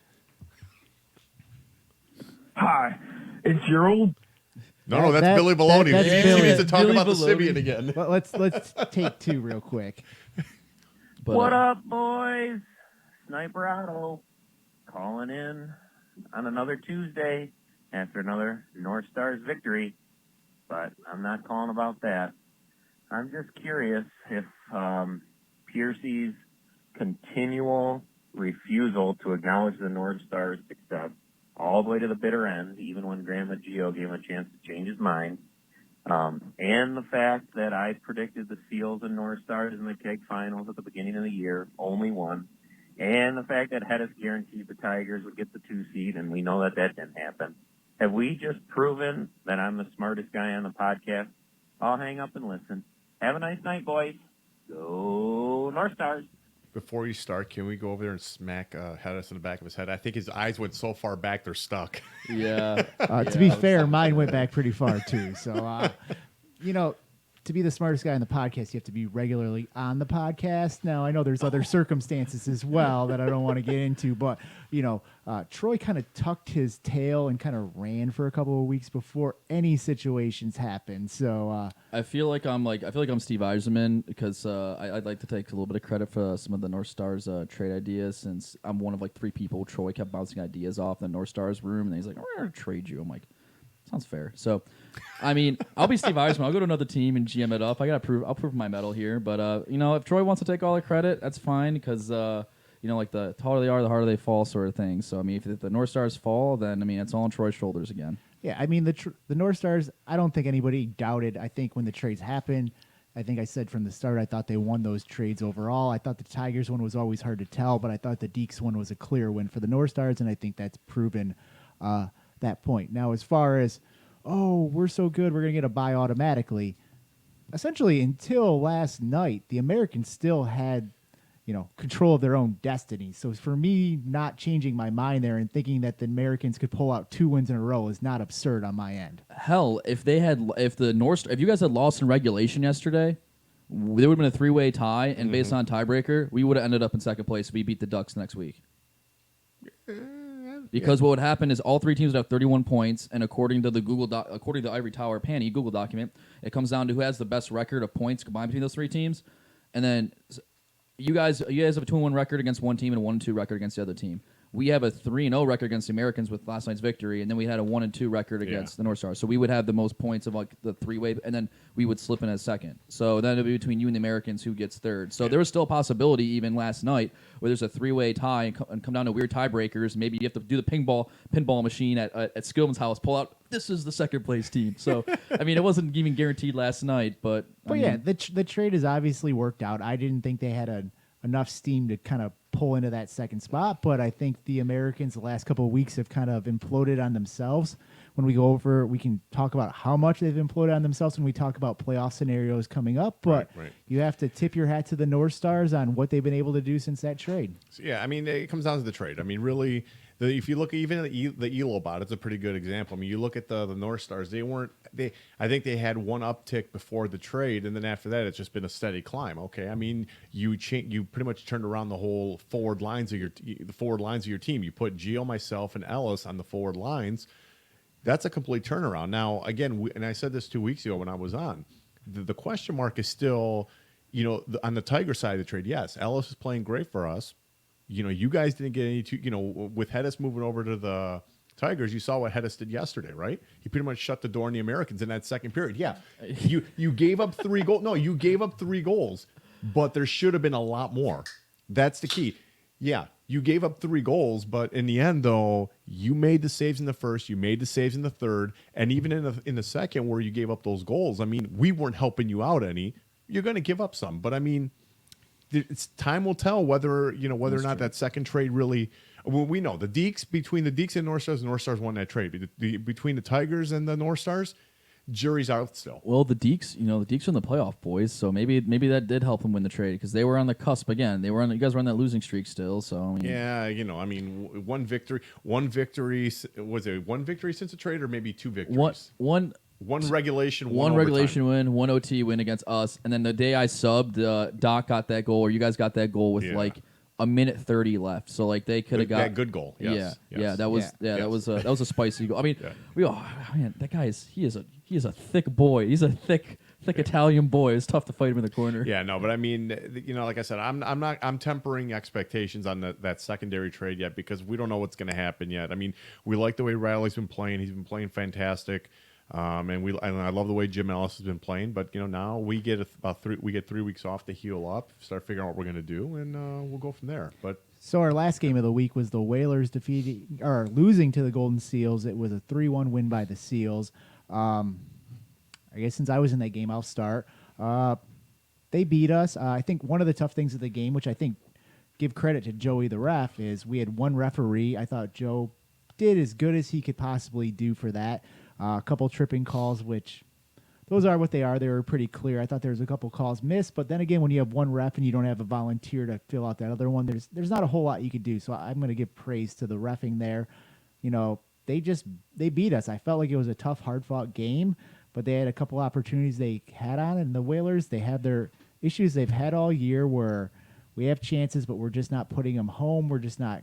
Hi, it's your old
No, that's Billy Baloney.
that's
He
Billy.
needs to talk
Billy
about the
Baloney.
Sibian again.
Well, let's take two real quick.
But,
What up, boys? Sniper Otto calling in on another Tuesday after another North Stars victory, but I'm not calling about that. I'm just curious if Piercy's continual refusal to acknowledge the North Stars' success all the way to the bitter end, even when Grandma Gio gave him a chance to change his mind, and the fact that I predicted the Seals and North Stars in the keg finals at the beginning of the year, only one, and the fact that Hedis guaranteed the Tigers would get the 2 seed, and we know that that didn't happen. Have we just proven that I'm the smartest guy on the podcast? I'll hang up and listen. Have a nice night, boys. Go North Stars.
Before you start, can we go over there and smack Hedis in the back of his head? I think his eyes went so far back they're stuck.
yeah.
To be fair, mine went back pretty far too. So, to be the smartest guy on the podcast, you have to be regularly on the podcast. Now, I know there's other circumstances as well that I don't want to get into, but Troy kind of tucked his tail and kind of ran for a couple of weeks before any situations happened. So
I feel like I'm Steve Eiserman because I'd like to take a little bit of credit for some of the North Stars trade ideas, since I'm one of like 3 people Troy kept bouncing ideas off in the North Stars room, and he's like, "We're gonna trade you." I'm like, sounds fair. So, I mean, I'll be Steve Eiserman. I'll go to another team and GM it up. I'll prove my mettle here. But if Troy wants to take all the credit, that's fine, because like the taller they are, the harder they fall, sort of thing. So I mean, if the North Stars fall, then I mean it's all on Troy's shoulders again.
yeah, I mean the North Stars. I don't think anybody doubted. I think when the trades happened, I think I said from the start I thought they won those trades overall. I thought the Tigers one was always hard to tell, but I thought the Deeks one was a clear win for the North Stars, and I think that's proven that point. Now, as far as, we're so good, we're going to get a bye automatically, essentially until last night, the Americans still had, control of their own destiny. So for me, not changing my mind there and thinking that the Americans could pull out 2 wins in a row is not absurd on my end.
Hell, if you guys had lost in regulation yesterday, there would have been a 3-way tie, and based on tiebreaker, we would have ended up in second place if we beat the Ducks next week. Because what would happen is all 3 teams would have 31 points, and according to the Ivory Tower Panty Google document, it comes down to who has the best record of points combined between those 3 teams, and then you guys have a 2-1 record against one team and a 1-2 record against the other team. We have a 3-0 record against the Americans with last night's victory, and then we had a 1-2 record against the North Stars. So we would have the most points of like the 3-way, and then we would slip in as second. So then it would be between you and the Americans who gets third. So there was still a possibility even last night where there's a 3-way tie and come down to weird tiebreakers. Maybe you have to do the pinball machine at Skillman's house, pull out, this is the second place team. So, I mean, it wasn't even guaranteed last night, but
the trade has obviously worked out. I didn't think they had enough steam to kind of pull into that second spot, but I think the Americans the last couple of weeks have kind of imploded on themselves. When we go over, we can talk about how much they've imploded on themselves when we talk about playoff scenarios coming up, but
Right.
You have to tip your hat to the North Stars on what they've been able to do since that trade.
So, yeah, I mean, it comes down to the trade. I mean, really, if you look even at the Elo bot, it's a pretty good example. I mean, you look at the North Stars; I think they had one uptick before the trade, and then after that, it's just been a steady climb. Okay, I mean, you pretty much turned around the whole forward lines of your team. You put Gio, myself, and Ellis on the forward lines. That's a complete turnaround. Now, again, and I said this 2 weeks ago when I was on. The question mark is still, on the Tiger side of the trade. Yes, Ellis is playing great for us. You guys didn't get any. With Hedis moving over to the Tigers, you saw what Hedis did yesterday, right? He pretty much shut the door on the Americans in that second period. Yeah, you gave up 3 goals. No, you gave up 3 goals, but there should have been a lot more. That's the key. Yeah, you gave up 3 goals, but in the end, though, you made the saves in the first, you made the saves in the third, and even in the second where you gave up those goals, I mean, we weren't helping you out any. You're going to give up some, but I mean, time will tell whether or not that second trade really. Well, we know between the Deeks and North Stars won that trade. Between the Tigers and the North Stars, jury's out still.
Well, the Deeks are in the playoff, boys. So maybe that did help them win the trade because they were on the cusp again. You guys were on that losing streak still. So I mean,
yeah, I mean, one victory. Was it one victory since the trade, or maybe 2 victories? One regulation win,
1 OT win against us, and then the day I subbed, Doc got that goal, or you guys got that goal with a minute 30 left. So like they could have got
that good goal. Yes.
Yeah, that was
Yes.
that was a spicy goal. I mean, man, that guy is he is a thick boy. He's a thick Italian boy. It's tough to fight him in the corner.
Yeah, no, but I mean, like I said, I'm tempering expectations on that secondary trade yet because we don't know what's going to happen yet. I mean, we like the way Riley's been playing. He's been playing fantastic. And I love the way Jim Ellis has been playing, but now we get 3 weeks off to heal up, start figuring out what we're going to do, and we'll go from there. But
So our last game of the week was the Whalers losing to the Golden Seals. It was a 3-1 win by the Seals. I guess since I was in that game, I'll start. They beat us. I think one of the tough things of the game, which I think give credit to Joey the ref, is we had one referee. I thought Joe did as good as he could possibly do for that. A couple tripping calls, which those are what they are. They were pretty clear. I thought there was a couple calls missed, but then again, when you have one ref and you don't have a volunteer to fill out that other one, there's not a whole lot you could do. So I'm going to give praise to the reffing there. They beat us. I felt like it was a tough, hard-fought game, but they had a couple opportunities they had on, and the Whalers, they have their issues they've had all year where we have chances, but we're just not putting them home. We're just not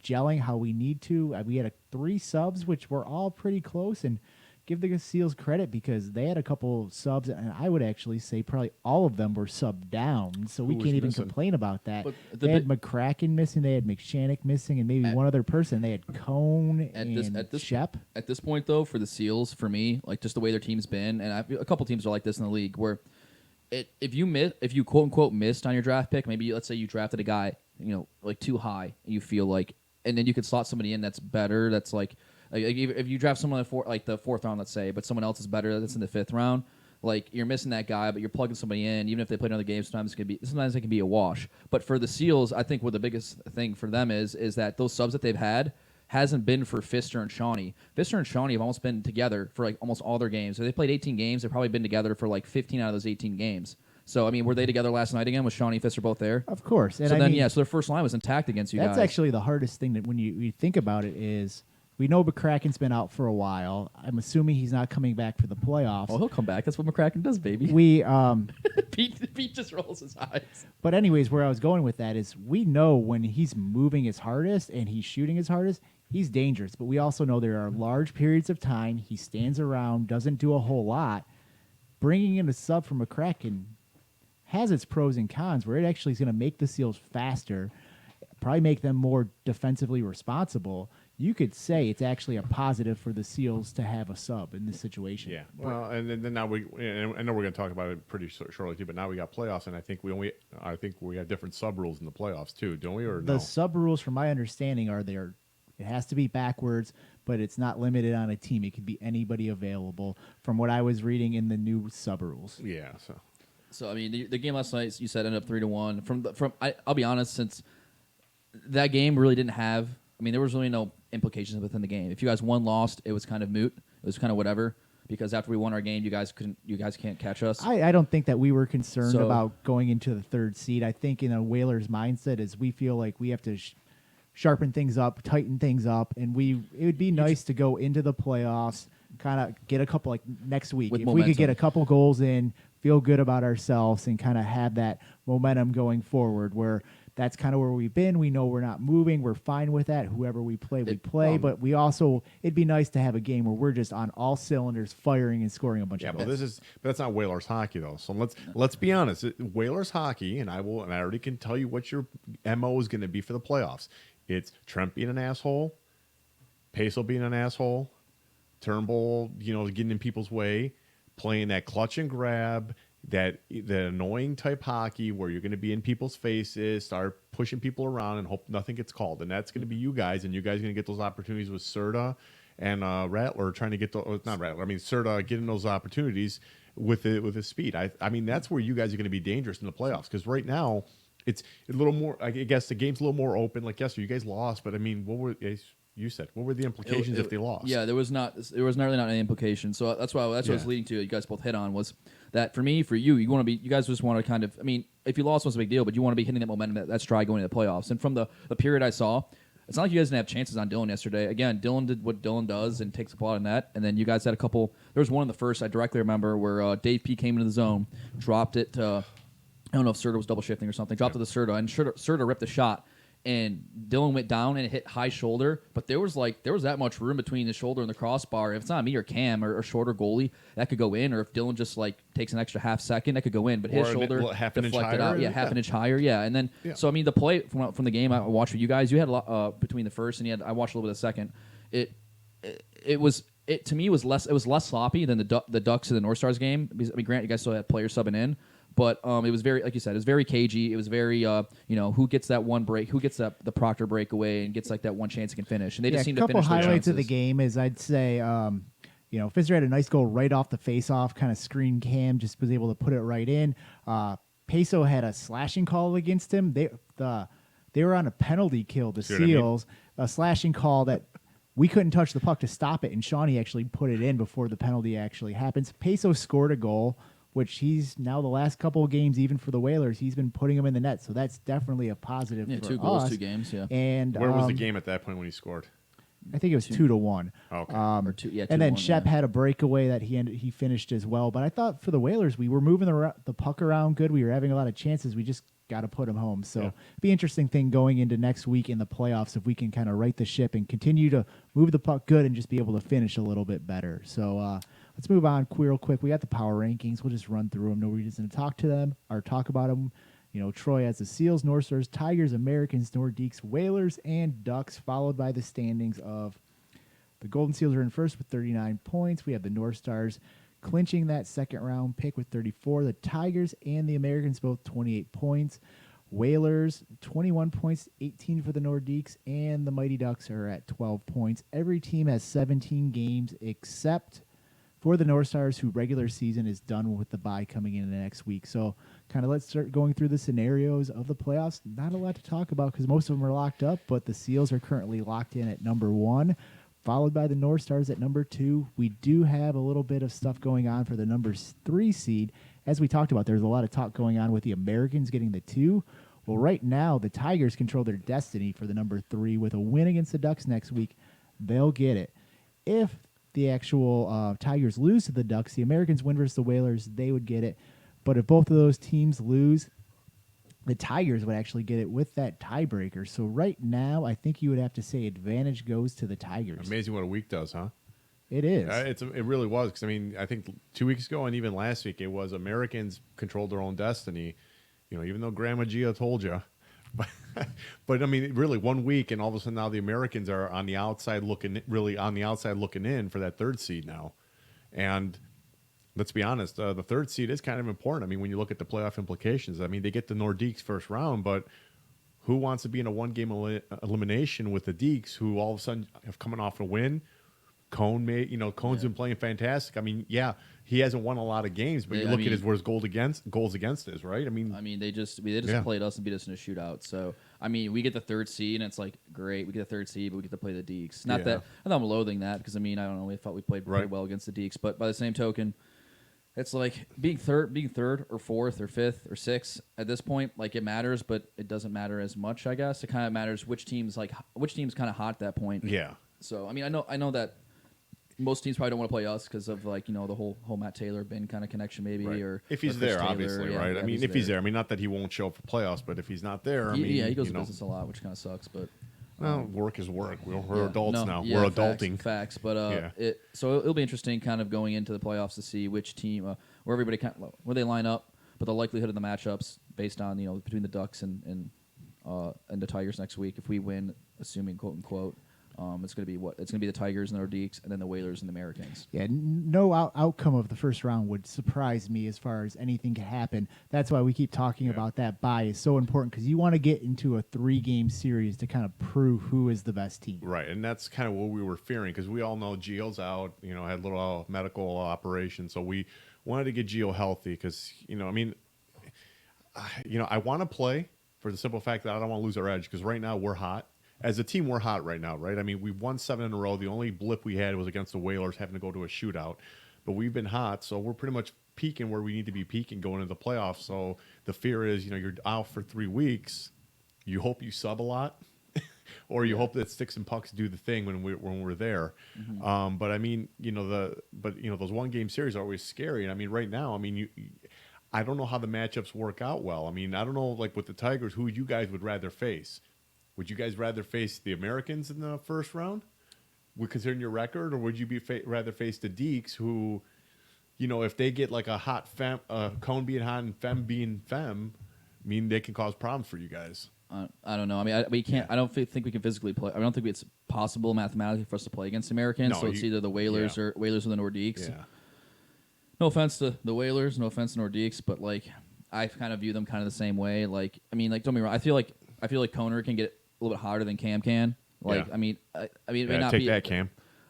gelling how we need to. We had 3 subs, which were all pretty close, and give the Seals credit because they had a couple subs, and I would actually say probably all of them were sub down, so we
Who was
can't even
missing?
complain about that.
But
They had McCracken missing, they had McShannock missing, and maybe one other person. They had Cone and Shep.
At this point, though, for the Seals, for me, like just the way their team's been, and a couple teams are like this in the league, where if you quote unquote missed on your draft pick, maybe let's say you drafted a guy, like too high, and you feel like, and then you could slot somebody in that's better. That's like if you draft someone in the fourth round, let's say, but someone else is better that's in the 5th round. Like you're missing that guy, but you're plugging somebody in. Even if they play another game, sometimes it can be a wash. But for the Seals, I think what the biggest thing for them is that those subs that they've had hasn't been for Pfister and Shawnee. Pfister and Shawnee have almost been together for like almost all their games. So they played 18 games. They've probably been together for like 15 out of those 18 games. So, I mean, were they together last night again? Was Shawnee and Pfister both there?
Of course. And
so so their first line was intact against you guys.
That's actually the hardest thing that when you think about it is we know McCracken's been out for a while. I'm assuming he's not coming back for the playoffs.
Oh, he'll come back. That's what McCracken does, baby. Pete just rolls his eyes.
But anyways, where I was going with that is we know when he's moving his hardest and he's shooting his hardest, he's dangerous. But we also know there are large periods of time he stands around, doesn't do a whole lot. Bringing in a sub from McCracken has its pros and cons where it actually is going to make the Seals faster, probably make them more defensively responsible. You could say it's actually a positive for the Seals to have a sub in this situation.
yeah, well, and then now and I know we're going to talk about it pretty shortly too, but now we got playoffs, and I think we have different sub rules in the playoffs too, don't we? Or
the
no?
sub rules, from my understanding, are there. It has to be backwards, but it's not limited on a team. It could be anybody available. From what I was reading in the new sub rules.
Yeah,
So I mean, the game last night, you said ended up 3-1. I'll be honest, since that game really didn't have. I mean, there was really no implications within the game. If you guys won, lost, it was kind of moot. It was kind of whatever because after we won our game, you guys can't catch us.
I don't think that we were concerned
So-
about going into the 3rd seed. I think in a Whalers mindset is we feel like we have to sharpen things up, tighten things up, and it would be nice to go into the playoffs, kind of get a couple, like next week.
With
If we could get
momentum.
a couple goals in, feel good about ourselves, and kind of have that momentum going forward where that's kind of where we've been. We know we're not moving. We're fine with that. Whoever we play, we play. But we also, it'd be nice to have a game where we're just on all cylinders, firing and scoring a bunch of
but
goals.
that's not Whalers hockey though. So let's be honest. Whalers hockey, and I already can tell you what your MO is going to be for the playoffs. It's Trent being an asshole, Peso being an asshole, Turnbull, getting in people's way, playing that clutch and grab, that annoying type hockey where you're going to be in people's faces, start pushing people around, and hope nothing gets called. And that's going to be you guys, and you guys are going to get those opportunities with Serta and Rattler trying to get not Rattler. I mean Serta getting those opportunities with his speed. I mean that's where you guys are going to be dangerous in the playoffs because right now it's a little more. I guess the game's a little more open. Like yesterday, you guys lost, but I mean, what were the implications if they lost?
Yeah, there was really not any implication. So that's what I was leading to. You guys both hit on was that for me, for you, you guys just want to kind of. I mean, if you lost, was a big deal, but you want to be hitting that momentum, that stride going into the playoffs. And from the period I saw, it's not like you guys didn't have chances on Dylan yesterday. Again, Dylan did what Dylan does and takes a lot of net. And then you guys had a couple. There was one in the first I directly remember where Dave P came into the zone, dropped it to I don't know if Serta was double shifting or something. Dropped to the Serta, and Serta ripped the shot. And Dylan went down and it hit high shoulder, but there was that much room between the shoulder and the crossbar. If it's not me or Cam or shorter goalie, that could go in. Or if Dylan just takes an extra half second, that could go in. But his shoulder
half an inch
deflected
higher,
out, half an inch higher, And then so I mean the play from the game I watched with you guys, you had a lot between the first and I watched a little bit of the second. It to me was less sloppy than the Ducks and the North Stars game. Because, I mean, Grant, you guys still had players subbing in. But it was very, like you said, it was very cagey. It was very, who gets that one break, who gets the Proctor breakaway and gets that one chance he can finish. And they just seemed to finish
A couple highlights of the
chances.
game is I'd say, Fizer had a nice goal right off the face-off, kind of screen Cam, just was able to put it right in. Peso had a slashing call against him. They were on a penalty kill, the Seals, a slashing call that we couldn't touch the puck to stop it, and Shawnee actually put it in before the penalty actually happens. Peso scored a goal, which he's now the last couple of games, even for the Whalers, he's been putting them in the net. So that's definitely a positive for
2 goals,
us.
2 games,
And
where was the game at that point when he scored?
I think it was 2-1.
Okay.
Or 2,
and then
2-1,
Shep had a breakaway that he finished as well. But I thought for the Whalers, we were moving the puck around good. We were having a lot of chances. We just got to put them home. So it'll be an interesting thing going into next week in the playoffs if we can kind of right the ship and continue to move the puck good and just be able to finish a little bit better. So let's move on real quick. We got the power rankings. We'll just run through them. No reason to talk about them. Troy has the Seals, North Stars, Tigers, Americans, Nordiques, Whalers, and Ducks, followed by the standings of the Golden Seals are in first with 39 points. We have the North Stars clinching that second-round pick with 34. The Tigers and the Americans both 28 points. Whalers, 21 points, 18 for the Nordiques, and the Mighty Ducks are at 12 points. Every team has 17 games except for the North Stars, who regular season is done with the bye coming in the next week. So kind of let's start going through the scenarios of the playoffs. Not a lot to talk about because most of them are locked up, but the Seals are currently locked in at number 1, followed by the North Stars at number 2. We do have a little bit of stuff going on for the number 3 seed. As we talked about, there's a lot of talk going on with the Americans getting the 2. Well, right now, the Tigers control their destiny for the number 3. With a win against the Ducks next week, they'll get it. If the actual Tigers lose to the Ducks, the Americans win versus the Whalers, they would get it. But if both of those teams lose, the Tigers would actually get it with that tiebreaker. So right now, I think you would have to say advantage goes to the Tigers.
Amazing what a week does, huh?
It is.
It really was. Because, I mean, I think 2 weeks ago and even last week, it was Americans controlled their own destiny. Even though Grandma Gia told you. But I mean, really, 1 week, and all of a sudden now the Americans are on the outside looking in for that 3rd seed now. And let's be honest, the 3rd seed is kind of important. I mean, when you look at the playoff implications, I mean, they get the Nordiques first round, but who wants to be in a 1-game elimination with the Deeks, who all of a sudden have coming off a win? Cohn's been playing fantastic. I mean, he hasn't won a lot of games, but you look at where his goals against is, right? I mean,
they just played us and beat us in a shootout. So I mean, we get the 3rd seed, and it's like great, we get the 3rd seed, but we get to play the Deeks. Not that I'm loathing that because I mean, I don't know, we thought we played pretty well against the Deeks, but by the same token, it's like being third or 4th or 5th or 6th at this point. Like it matters, but it doesn't matter as much. I guess it kind of matters which team's kind of hot at that point.
Yeah.
So I mean, I know that most teams probably don't want to play us because of the whole Matt Taylor Ben kind of connection maybe,
right.
or
if he's
or Chris
there,
Taylor,
obviously, right? I mean, if he's there, I mean, not that he won't show up for playoffs, but if he's not there,
he goes to business a lot, which kind of sucks. But
work is work. We're adults now.
Yeah,
we're adulting.
Facts. But so it'll be interesting, kind of going into the playoffs to see which team, where everybody where they line up, but the likelihood of the matchups based on between the Ducks and the Tigers next week. If we win, assuming quote unquote. It's going to be It's going to be the Tigers and the Nordiques, and then the Whalers and the Americans.
Yeah, no outcome of the first round would surprise me as far as anything could happen. That's why we keep talking about that bye is so important because you want to get into a 3-game series to kind of prove who is the best team.
Right, and that's kind of what we were fearing because we all know Gio's out, had a little medical operation, so we wanted to get Gio healthy because, I mean, I want to play for the simple fact that I don't want to lose our edge because right now we're hot. As a team, we're hot right now, right? I mean, we've won 7 in a row. The only blip we had was against the Whalers having to go to a shootout. But we've been hot, so we're pretty much peaking where we need to be peaking going into the playoffs. So the fear is, you're out for 3 weeks. You hope you sub a lot, or you hope that sticks and pucks do the thing when we're there. But I mean, those 1-game series are always scary. And I mean, right now, I mean, I don't know how the matchups work out well. I mean, I don't know, like with the Tigers, who you guys would rather face. Would you guys rather face the Americans in the first round, considering your record, or would you rather face the Deeks, who, you know, if they get like a hot cone being hot and fem being fem, I mean, they can cause problems for you guys.
I don't know. I mean, we can't. I don't think we can physically play. I don't think it's possible mathematically for us to play against the Americans.
No,
so it's either the Whalers or the Nordiques.
Yeah.
No offense to the Whalers, no offense to Nordiques, but like I kind of view them kind of the same way. Like, I mean, like don't be wrong. I feel like Koner can get a little bit harder than Cam can. Like,
Yeah.
I mean, it may not
take
be
that, Cam.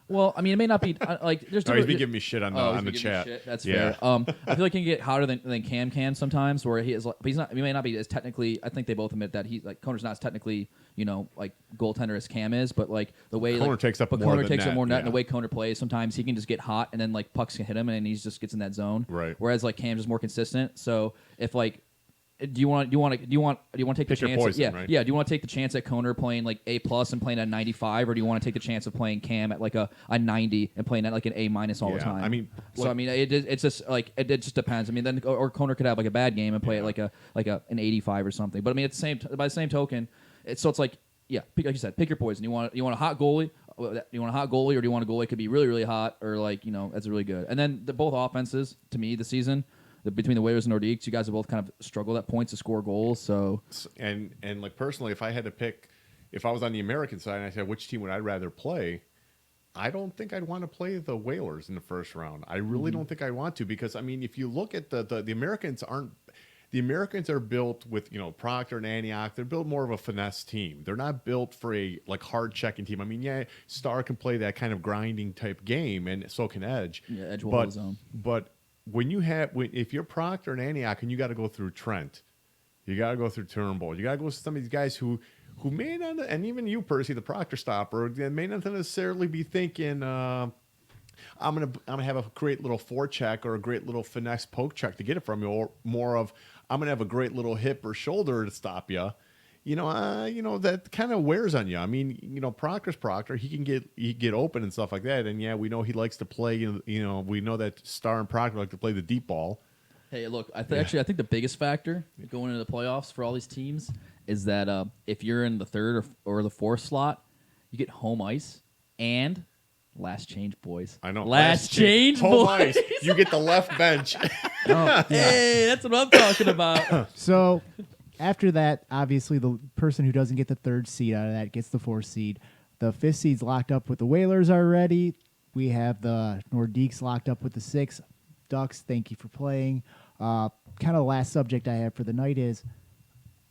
Well, I mean, it may not be like there's.
No, he's been giving me shit on
he's
the
been giving me
chat.
shit. That's
Yeah.
fair. I feel like he can get harder than Cam can sometimes, where he is. But he's not. He may not be as technically. I think they both admit that he's like Koner's not as technically, you know, like goaltender as Cam is. But like the way
Koner takes up
but
more
Koner
than
takes
net,
up more net.
yeah.
And the way Koner plays, sometimes he can just get hot, and then like pucks can hit him, and he just gets in that zone.
Right.
Whereas like Cam's just more consistent. So if like. Do you want to take the
Pick your
chance?
poison, right?
Yeah. Do you want to take the chance at Koner playing like A+ and playing at 95, or do you want to take the chance of playing Cam at like a 90 and playing at like an A- all the
Yeah,
time?
I mean,
so I mean, it's just like it just depends. I mean, then or Koner could have like a bad game and play at like an 85 or something. But I mean, by the same token, it's like like you said, pick your poison. You want a hot goalie. You want a hot goalie, or do you want a goalie that could be really, really hot, or like, you know, that's really good. And then both offenses to me this season. Between the Whalers and Nordiques, you guys have both kind of struggled at points to score goals. So
and like personally, if I had to pick, if I was on the American side and I said which team would I rather play, I don't think I'd want to play the Whalers in the first round. I really don't think I want to, because I mean, if you look at the Americans are built with, you know, Proctor and Antioch. They're built more of a finesse team. They're not built for a like hard checking team. I mean, yeah, Star can play that kind of grinding type game, and so can Edge.
Yeah, Edge will hold his own.
But if you're Proctor and Antioch and you got to go through Trent, you got to go through Turnbull, you got to go with some of these guys who may not, and even you, Percy, the Proctor stopper, may not necessarily be thinking, I'm gonna have a great little forecheck or a great little finesse poke check to get it from you, or more of I'm gonna have a great little hip or shoulder to stop you. You know, that kind of wears on you. I mean, you know, Proctor's Proctor. He can get open and stuff like that. And yeah, we know he likes to play. You know, we know that Star and Proctor like to play the deep ball.
Hey, look, I think the biggest factor going into the playoffs for all these teams is that if you're in the third or the fourth slot, you get home ice and last change, boys.
I know.
Last change,
home
boys.
ice. You get the left bench.
Hey, that's what I'm talking about.
So after that, obviously the person who doesn't get the third seed out of that gets the fourth seed. The fifth seed's locked up with the Whalers already. We have the Nordiques locked up with the six. Ducks, thank you for playing. Kind of the last subject I have for the night is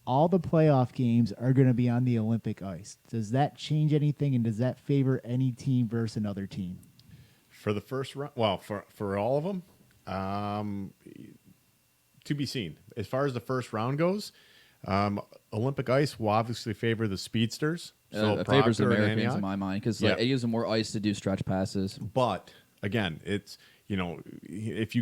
all the playoff games are going to be on the Olympic ice. Does that change anything, and does that favor any team versus another team?
For the first round, well, for all of them, to be seen. As far as the first round goes, Olympic ice will obviously favor the speedsters. So
It favors the
Proctor and
Americans
Antioch.
in my mind because
Yeah.
it gives them more ice to do stretch passes.
But again, it's, you know, if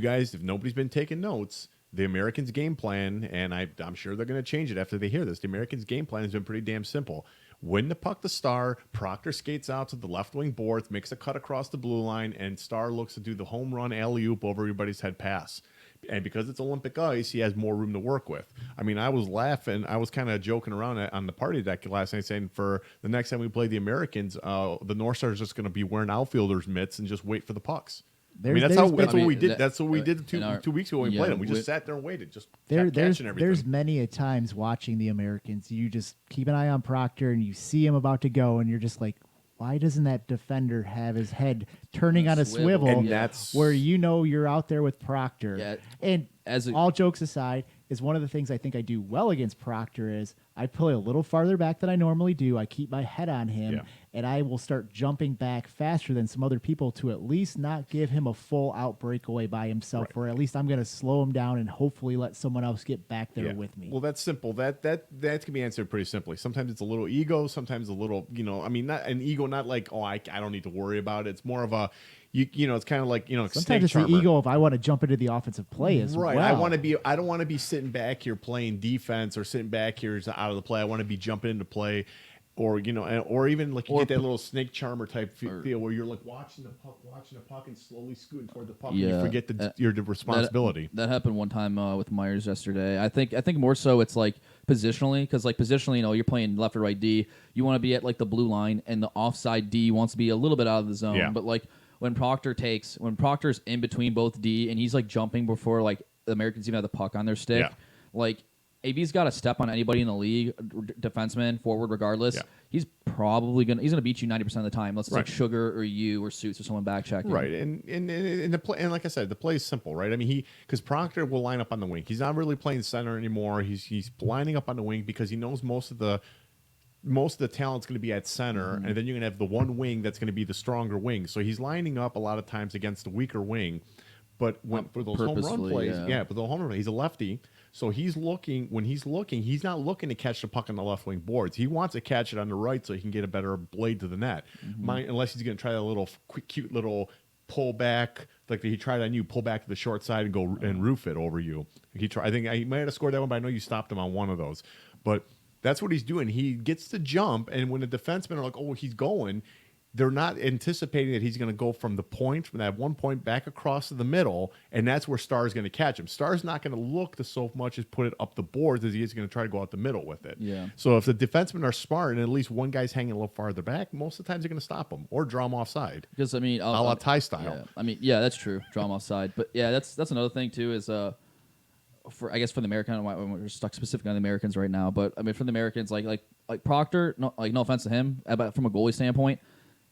nobody's been taking notes, the Americans' game plan, and I'm sure they're going to change it after they hear this, the Americans' game plan has been pretty damn simple. Win the puck to Star, Proctor skates out to the left wing boards, makes a cut across the blue line, and Star looks to do the home run alley-oop over everybody's head pass. And because it's Olympic ice, he has more room to work with. I mean, I was laughing. I was kind of joking around on the party deck last night saying for the next time we play the Americans, the North Stars are just going to be wearing outfielders' mitts and just wait for the pucks. That's what we did. That's what we did 2 weeks ago when we played them. We just sat there and waited, just kept catching everything.
There's many a times watching the Americans, you just keep an eye on Proctor and you see him about to go, and you're just like, why doesn't that defender have his head turning on a swivel?
And that's
where you know you're out there with Proctor.
Yeah.
And all jokes aside, is one of the things I think I do well against Proctor is I play a little farther back than I normally do. I keep my head on him, and I will start jumping back faster than some other people to at least not give him a full out breakaway by himself, or at least I'm going to slow him down and hopefully let someone else get back there with me.
Well, that's simple. That can be answered pretty simply. Sometimes it's a little ego. Sometimes a little, I mean, not an ego, not like, oh, I don't need to worry about it. It's more of a, it's kind of like,
sometimes it's the ego of I want to jump into the offensive play as well.
I don't want to be sitting back here playing defense or sitting back here out of the play. I want to be jumping into play. Or or even like you
Or
get that little snake charmer type feel where you're like watching the puck, and slowly scooting toward the puck, and you forget your responsibility.
That happened one time with Myers yesterday. I think more so it's like positionally, because like positionally, you're playing left or right D. You want to be at like the blue line, and the offside D wants to be a little bit out of the zone.
Yeah.
But like when Proctor's in between both D and he's like jumping before like the Americans even have the puck on their stick, like. If he's got to step on anybody in the league, defenseman, forward, regardless, he's probably gonna beat you 90% of the time, unless it's like Sugar or you or Suits or someone back checking.
Right, and the play, and like I said, the play is simple, right? I mean, because Proctor will line up on the wing. He's not really playing center anymore. He's lining up on the wing because he knows most of the talent's going to be at center, and then you're going to have the one wing that's going to be the stronger wing. So he's lining up a lot of times against the weaker wing. But for those home run plays, but the home run, he's a lefty. So he's looking, he's not looking to catch the puck on the left wing boards. He wants to catch it on the right so he can get a better blade to the net. Unless he's going to try that little cute little pull back, like he tried on you, pull back to the short side and go and roof it over you. I think he might have scored that one, but I know you stopped him on one of those. But that's what he's doing. He gets to jump, and when the defensemen are like, oh, he's going, they're not anticipating that he's going to go from that 1 point back across to the middle, and that's where Star's going to catch him. Star's not going to look to so much as put it up the boards as he is going to try to go out the middle with it.
Yeah.
So if the defensemen are smart and at least one guy's hanging a little farther back, most of the times they're going to stop him or draw him offside.
Because, I mean...
a la Thai style.
Yeah. I mean, yeah, that's true. Draw him offside. But, yeah, that's another thing, too, is... I guess for the American, we're stuck specifically on the Americans right now, but I mean for the Americans, like Proctor, no offense to him, but from a goalie standpoint,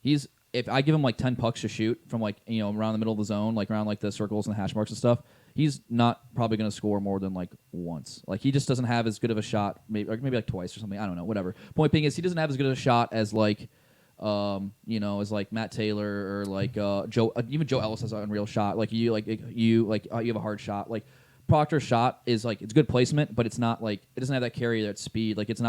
if I give him like 10 pucks to shoot from like around the middle of the zone, like around like the circles and the hash marks and stuff, he's not probably going to score more than like once. Like he just doesn't have as good of a shot, maybe like twice or something. I don't know, whatever. Point being is he doesn't have as good of a shot as like. As like Matt Taylor or like Joe, even Joe Ellis has an unreal shot. Like you have a hard shot. Like Proctor's shot is like it's good placement, but it's not like it doesn't have that carry, that speed. Like it's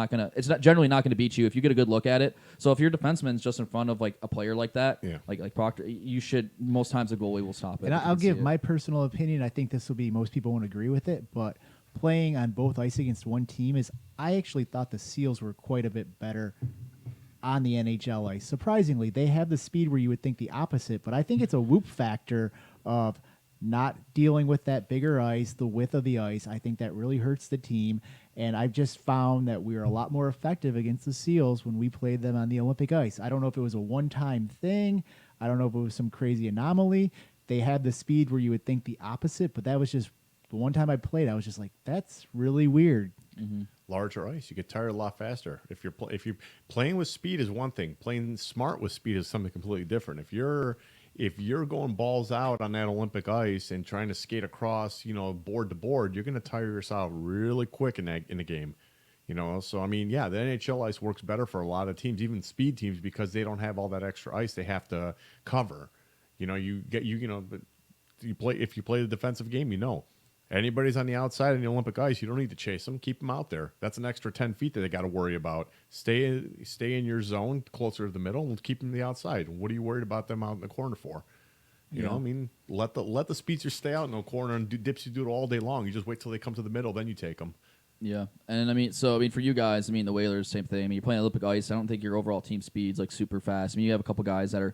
generally not gonna beat you if you get a good look at it. So if your defenseman's just in front of like a player like that, like Proctor, you should most times the goalie will stop it.
And I'll give my personal opinion. I think this will be most people won't agree with it, but playing on both ice against one team is I actually thought the Seals were quite a bit better on the NHL ice. Surprisingly, they have the speed where you would think the opposite, but I think it's a whoop factor of not dealing with that bigger ice, the width of the ice. I think that really hurts the team, and I've just found that we were a lot more effective against the Seals when we played them on the Olympic ice. I don't know if it was a one-time thing. I don't know if it was some crazy anomaly. They had the speed where you would think the opposite, but that was just the one time I played, I was just like, that's really weird.
Mm-hmm.
Larger ice, you get tired a lot faster. If you're playing with speed is one thing. Playing smart with speed is something completely different. If you're going balls out on that Olympic ice and trying to skate across, board to board, you're going to tire yourself really quick in a game. So I mean, yeah, the NHL ice works better for a lot of teams, even speed teams, because they don't have all that extra ice they have to cover. But if you play the defensive game, anybody's on the outside in the Olympic ice, you don't need to chase them. Keep them out there. That's an extra 10 feet that they got to worry about. Stay in your zone closer to the middle and keep them to the outside. What are you worried about them out in the corner for? You know, I mean, let the speedsters stay out in the corner and Dipsy do it all day long. You just wait till they come to the middle, then you take them.
Yeah, and for you guys, the Whalers, same thing. I mean, you're playing Olympic ice. I don't think your overall team speed's like super fast. I mean, you have a couple guys that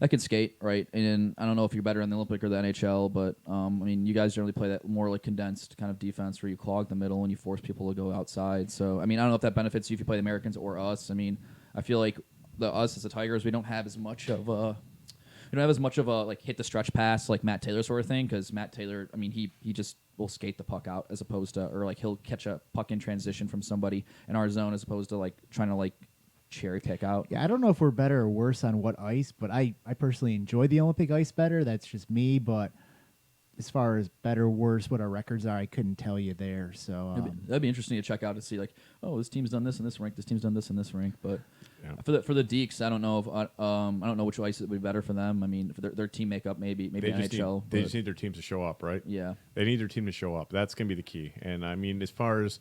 can skate, right? And I don't know if you're better in the Olympic or the NHL, but you guys generally play that more like condensed kind of defense where you clog the middle and you force people to go outside. So I don't know if that benefits you if you play the Americans or us. I feel like us as the Tigers, we don't have as much of a like hit the stretch pass like Matt Taylor sort of thing, because Matt Taylor, he just will skate the puck out as opposed to, or like he'll catch a puck in transition from somebody in our zone as opposed to like trying to like cherry pick out.
Yeah, I don't know if we're better or worse on what ice, but I personally enjoy the Olympic ice better. That's just me, but as far as better or worse, what our records are, I couldn't tell you there. So
that'd be interesting to check out to see like, oh, this team's done this in this rank, this team's done this in this rank. But for the Deeks, I don't know if I don't know which ice would be better for them. For their team makeup, maybe NHL.
They just need their teams to show up, right?
Yeah,
they need their team to show up. That's gonna be the key. And as far as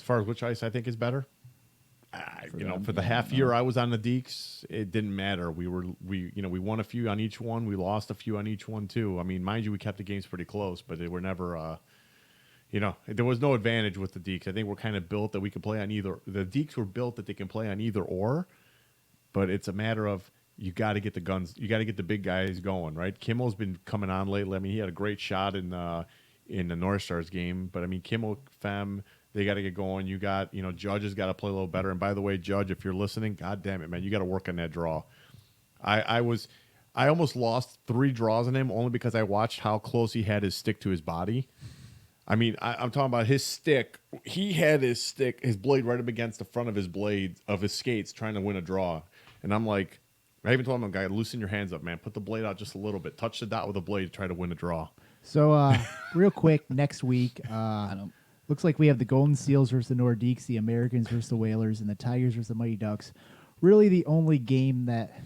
which ice I think is better. For the half year I was on the Deeks, it didn't matter. We won a few on each one. We lost a few on each one too. Mind you, we kept the games pretty close, but they were never, there was no advantage with the Deeks. I think we're kind of built that we can play on either. The Deeks were built that they can play on either or, but it's a matter of you got to get the guns. You got to get the big guys going, right? Kimmel's been coming on lately. I mean, he had a great shot in the North Stars game, but I mean, Kimmel, Fem, they got to get going. You got, Judge has got to play a little better. And by the way, Judge, if you're listening, God damn it, man, you got to work on that draw. I almost lost 3 draws on him only because I watched how close he had his stick to his body. I mean, I'm talking about his stick. He had his blade right up against the front of his blade of his skates, trying to win a draw. And I'm like, I even told him, guy, loosen your hands up, man. Put the blade out just a little bit. Touch the dot with a blade to try to win a draw.
So, real quick, next week, looks like we have the Golden Seals versus the Nordiques, the Americans versus the Whalers, and the Tigers versus the Mighty Ducks. Really, the only game that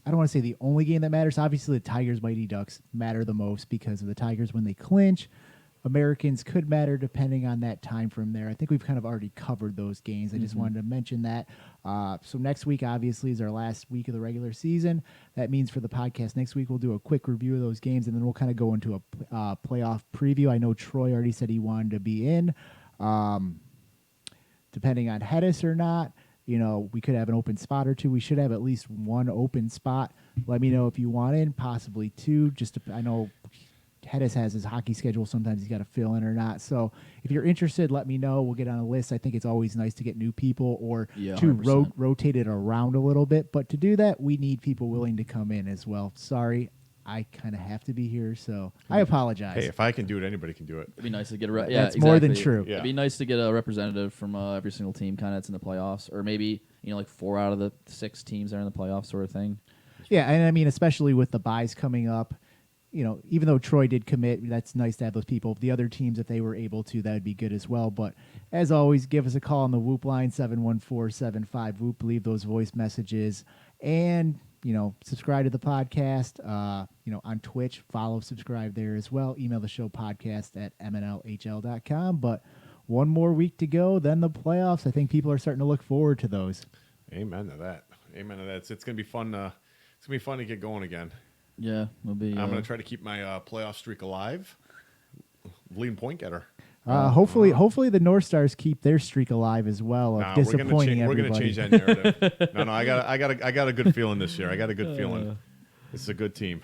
I don't want to say the only game that matters. Obviously, the Tigers, Mighty Ducks matter the most because of the Tigers when they clinch. Americans could matter depending on that time frame there. I think we've kind of already covered those games. I just wanted to mention that. So next week, obviously, is our last week of the regular season. That means for the podcast next week, we'll do a quick review of those games, and then we'll kind of go into a playoff preview. I know Troy already said he wanted to be in. Depending on Hedis or not, we could have an open spot or two. We should have at least one open spot. Let me know if you want in, possibly 2. I know Hedis has his hockey schedule. Sometimes he's got to fill in or not. So if you're interested, let me know. We'll get on a list. I think it's always nice to get new people or to rotate it around a little bit. But to do that, we need people willing to come in as well. Sorry, I kind of have to be here, so I apologize.
Hey, if I can do it, anybody can do it.
It'd be nice to get
That's more than true.
Yeah.
It'd be nice to get a representative from every single team kind of that's in the playoffs, or maybe like 4 out of the 6 teams that are in the playoffs sort of thing.
Yeah, and I mean, especially with the buys coming up, even though Troy did commit, that's nice to have those people. The other teams, if they were able to, that would be good as well. But as always, give us a call on the Whoop line, 714-75-WHOOP. Leave those voice messages. And, subscribe to the podcast. On Twitch, follow, subscribe there as well. Email the show podcast at mnlhl.com. But one more week to go, then the playoffs. I think people are starting to look forward to those.
Amen to that. It's going to be fun. It's going to be fun to get going again.
Yeah, it'll be.
I'm going to try to keep my playoff streak alive. Leading point getter.
Hopefully the North Stars keep their streak alive as well of disappointing everybody.
We're going to change that narrative. No, I got a good feeling this year. I got a good feeling. This is a good team.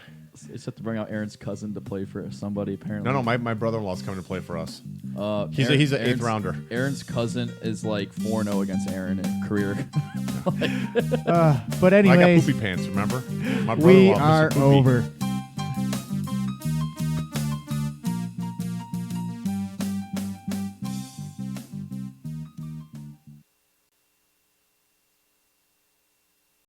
It's have to bring out Aaron's cousin to play for somebody, apparently.
No, my brother-in-law's coming to play for us. He's an 8th rounder.
Aaron's cousin is like 4-0 against Aaron in career.
But anyways,
I got poopy pants, remember?
We are over.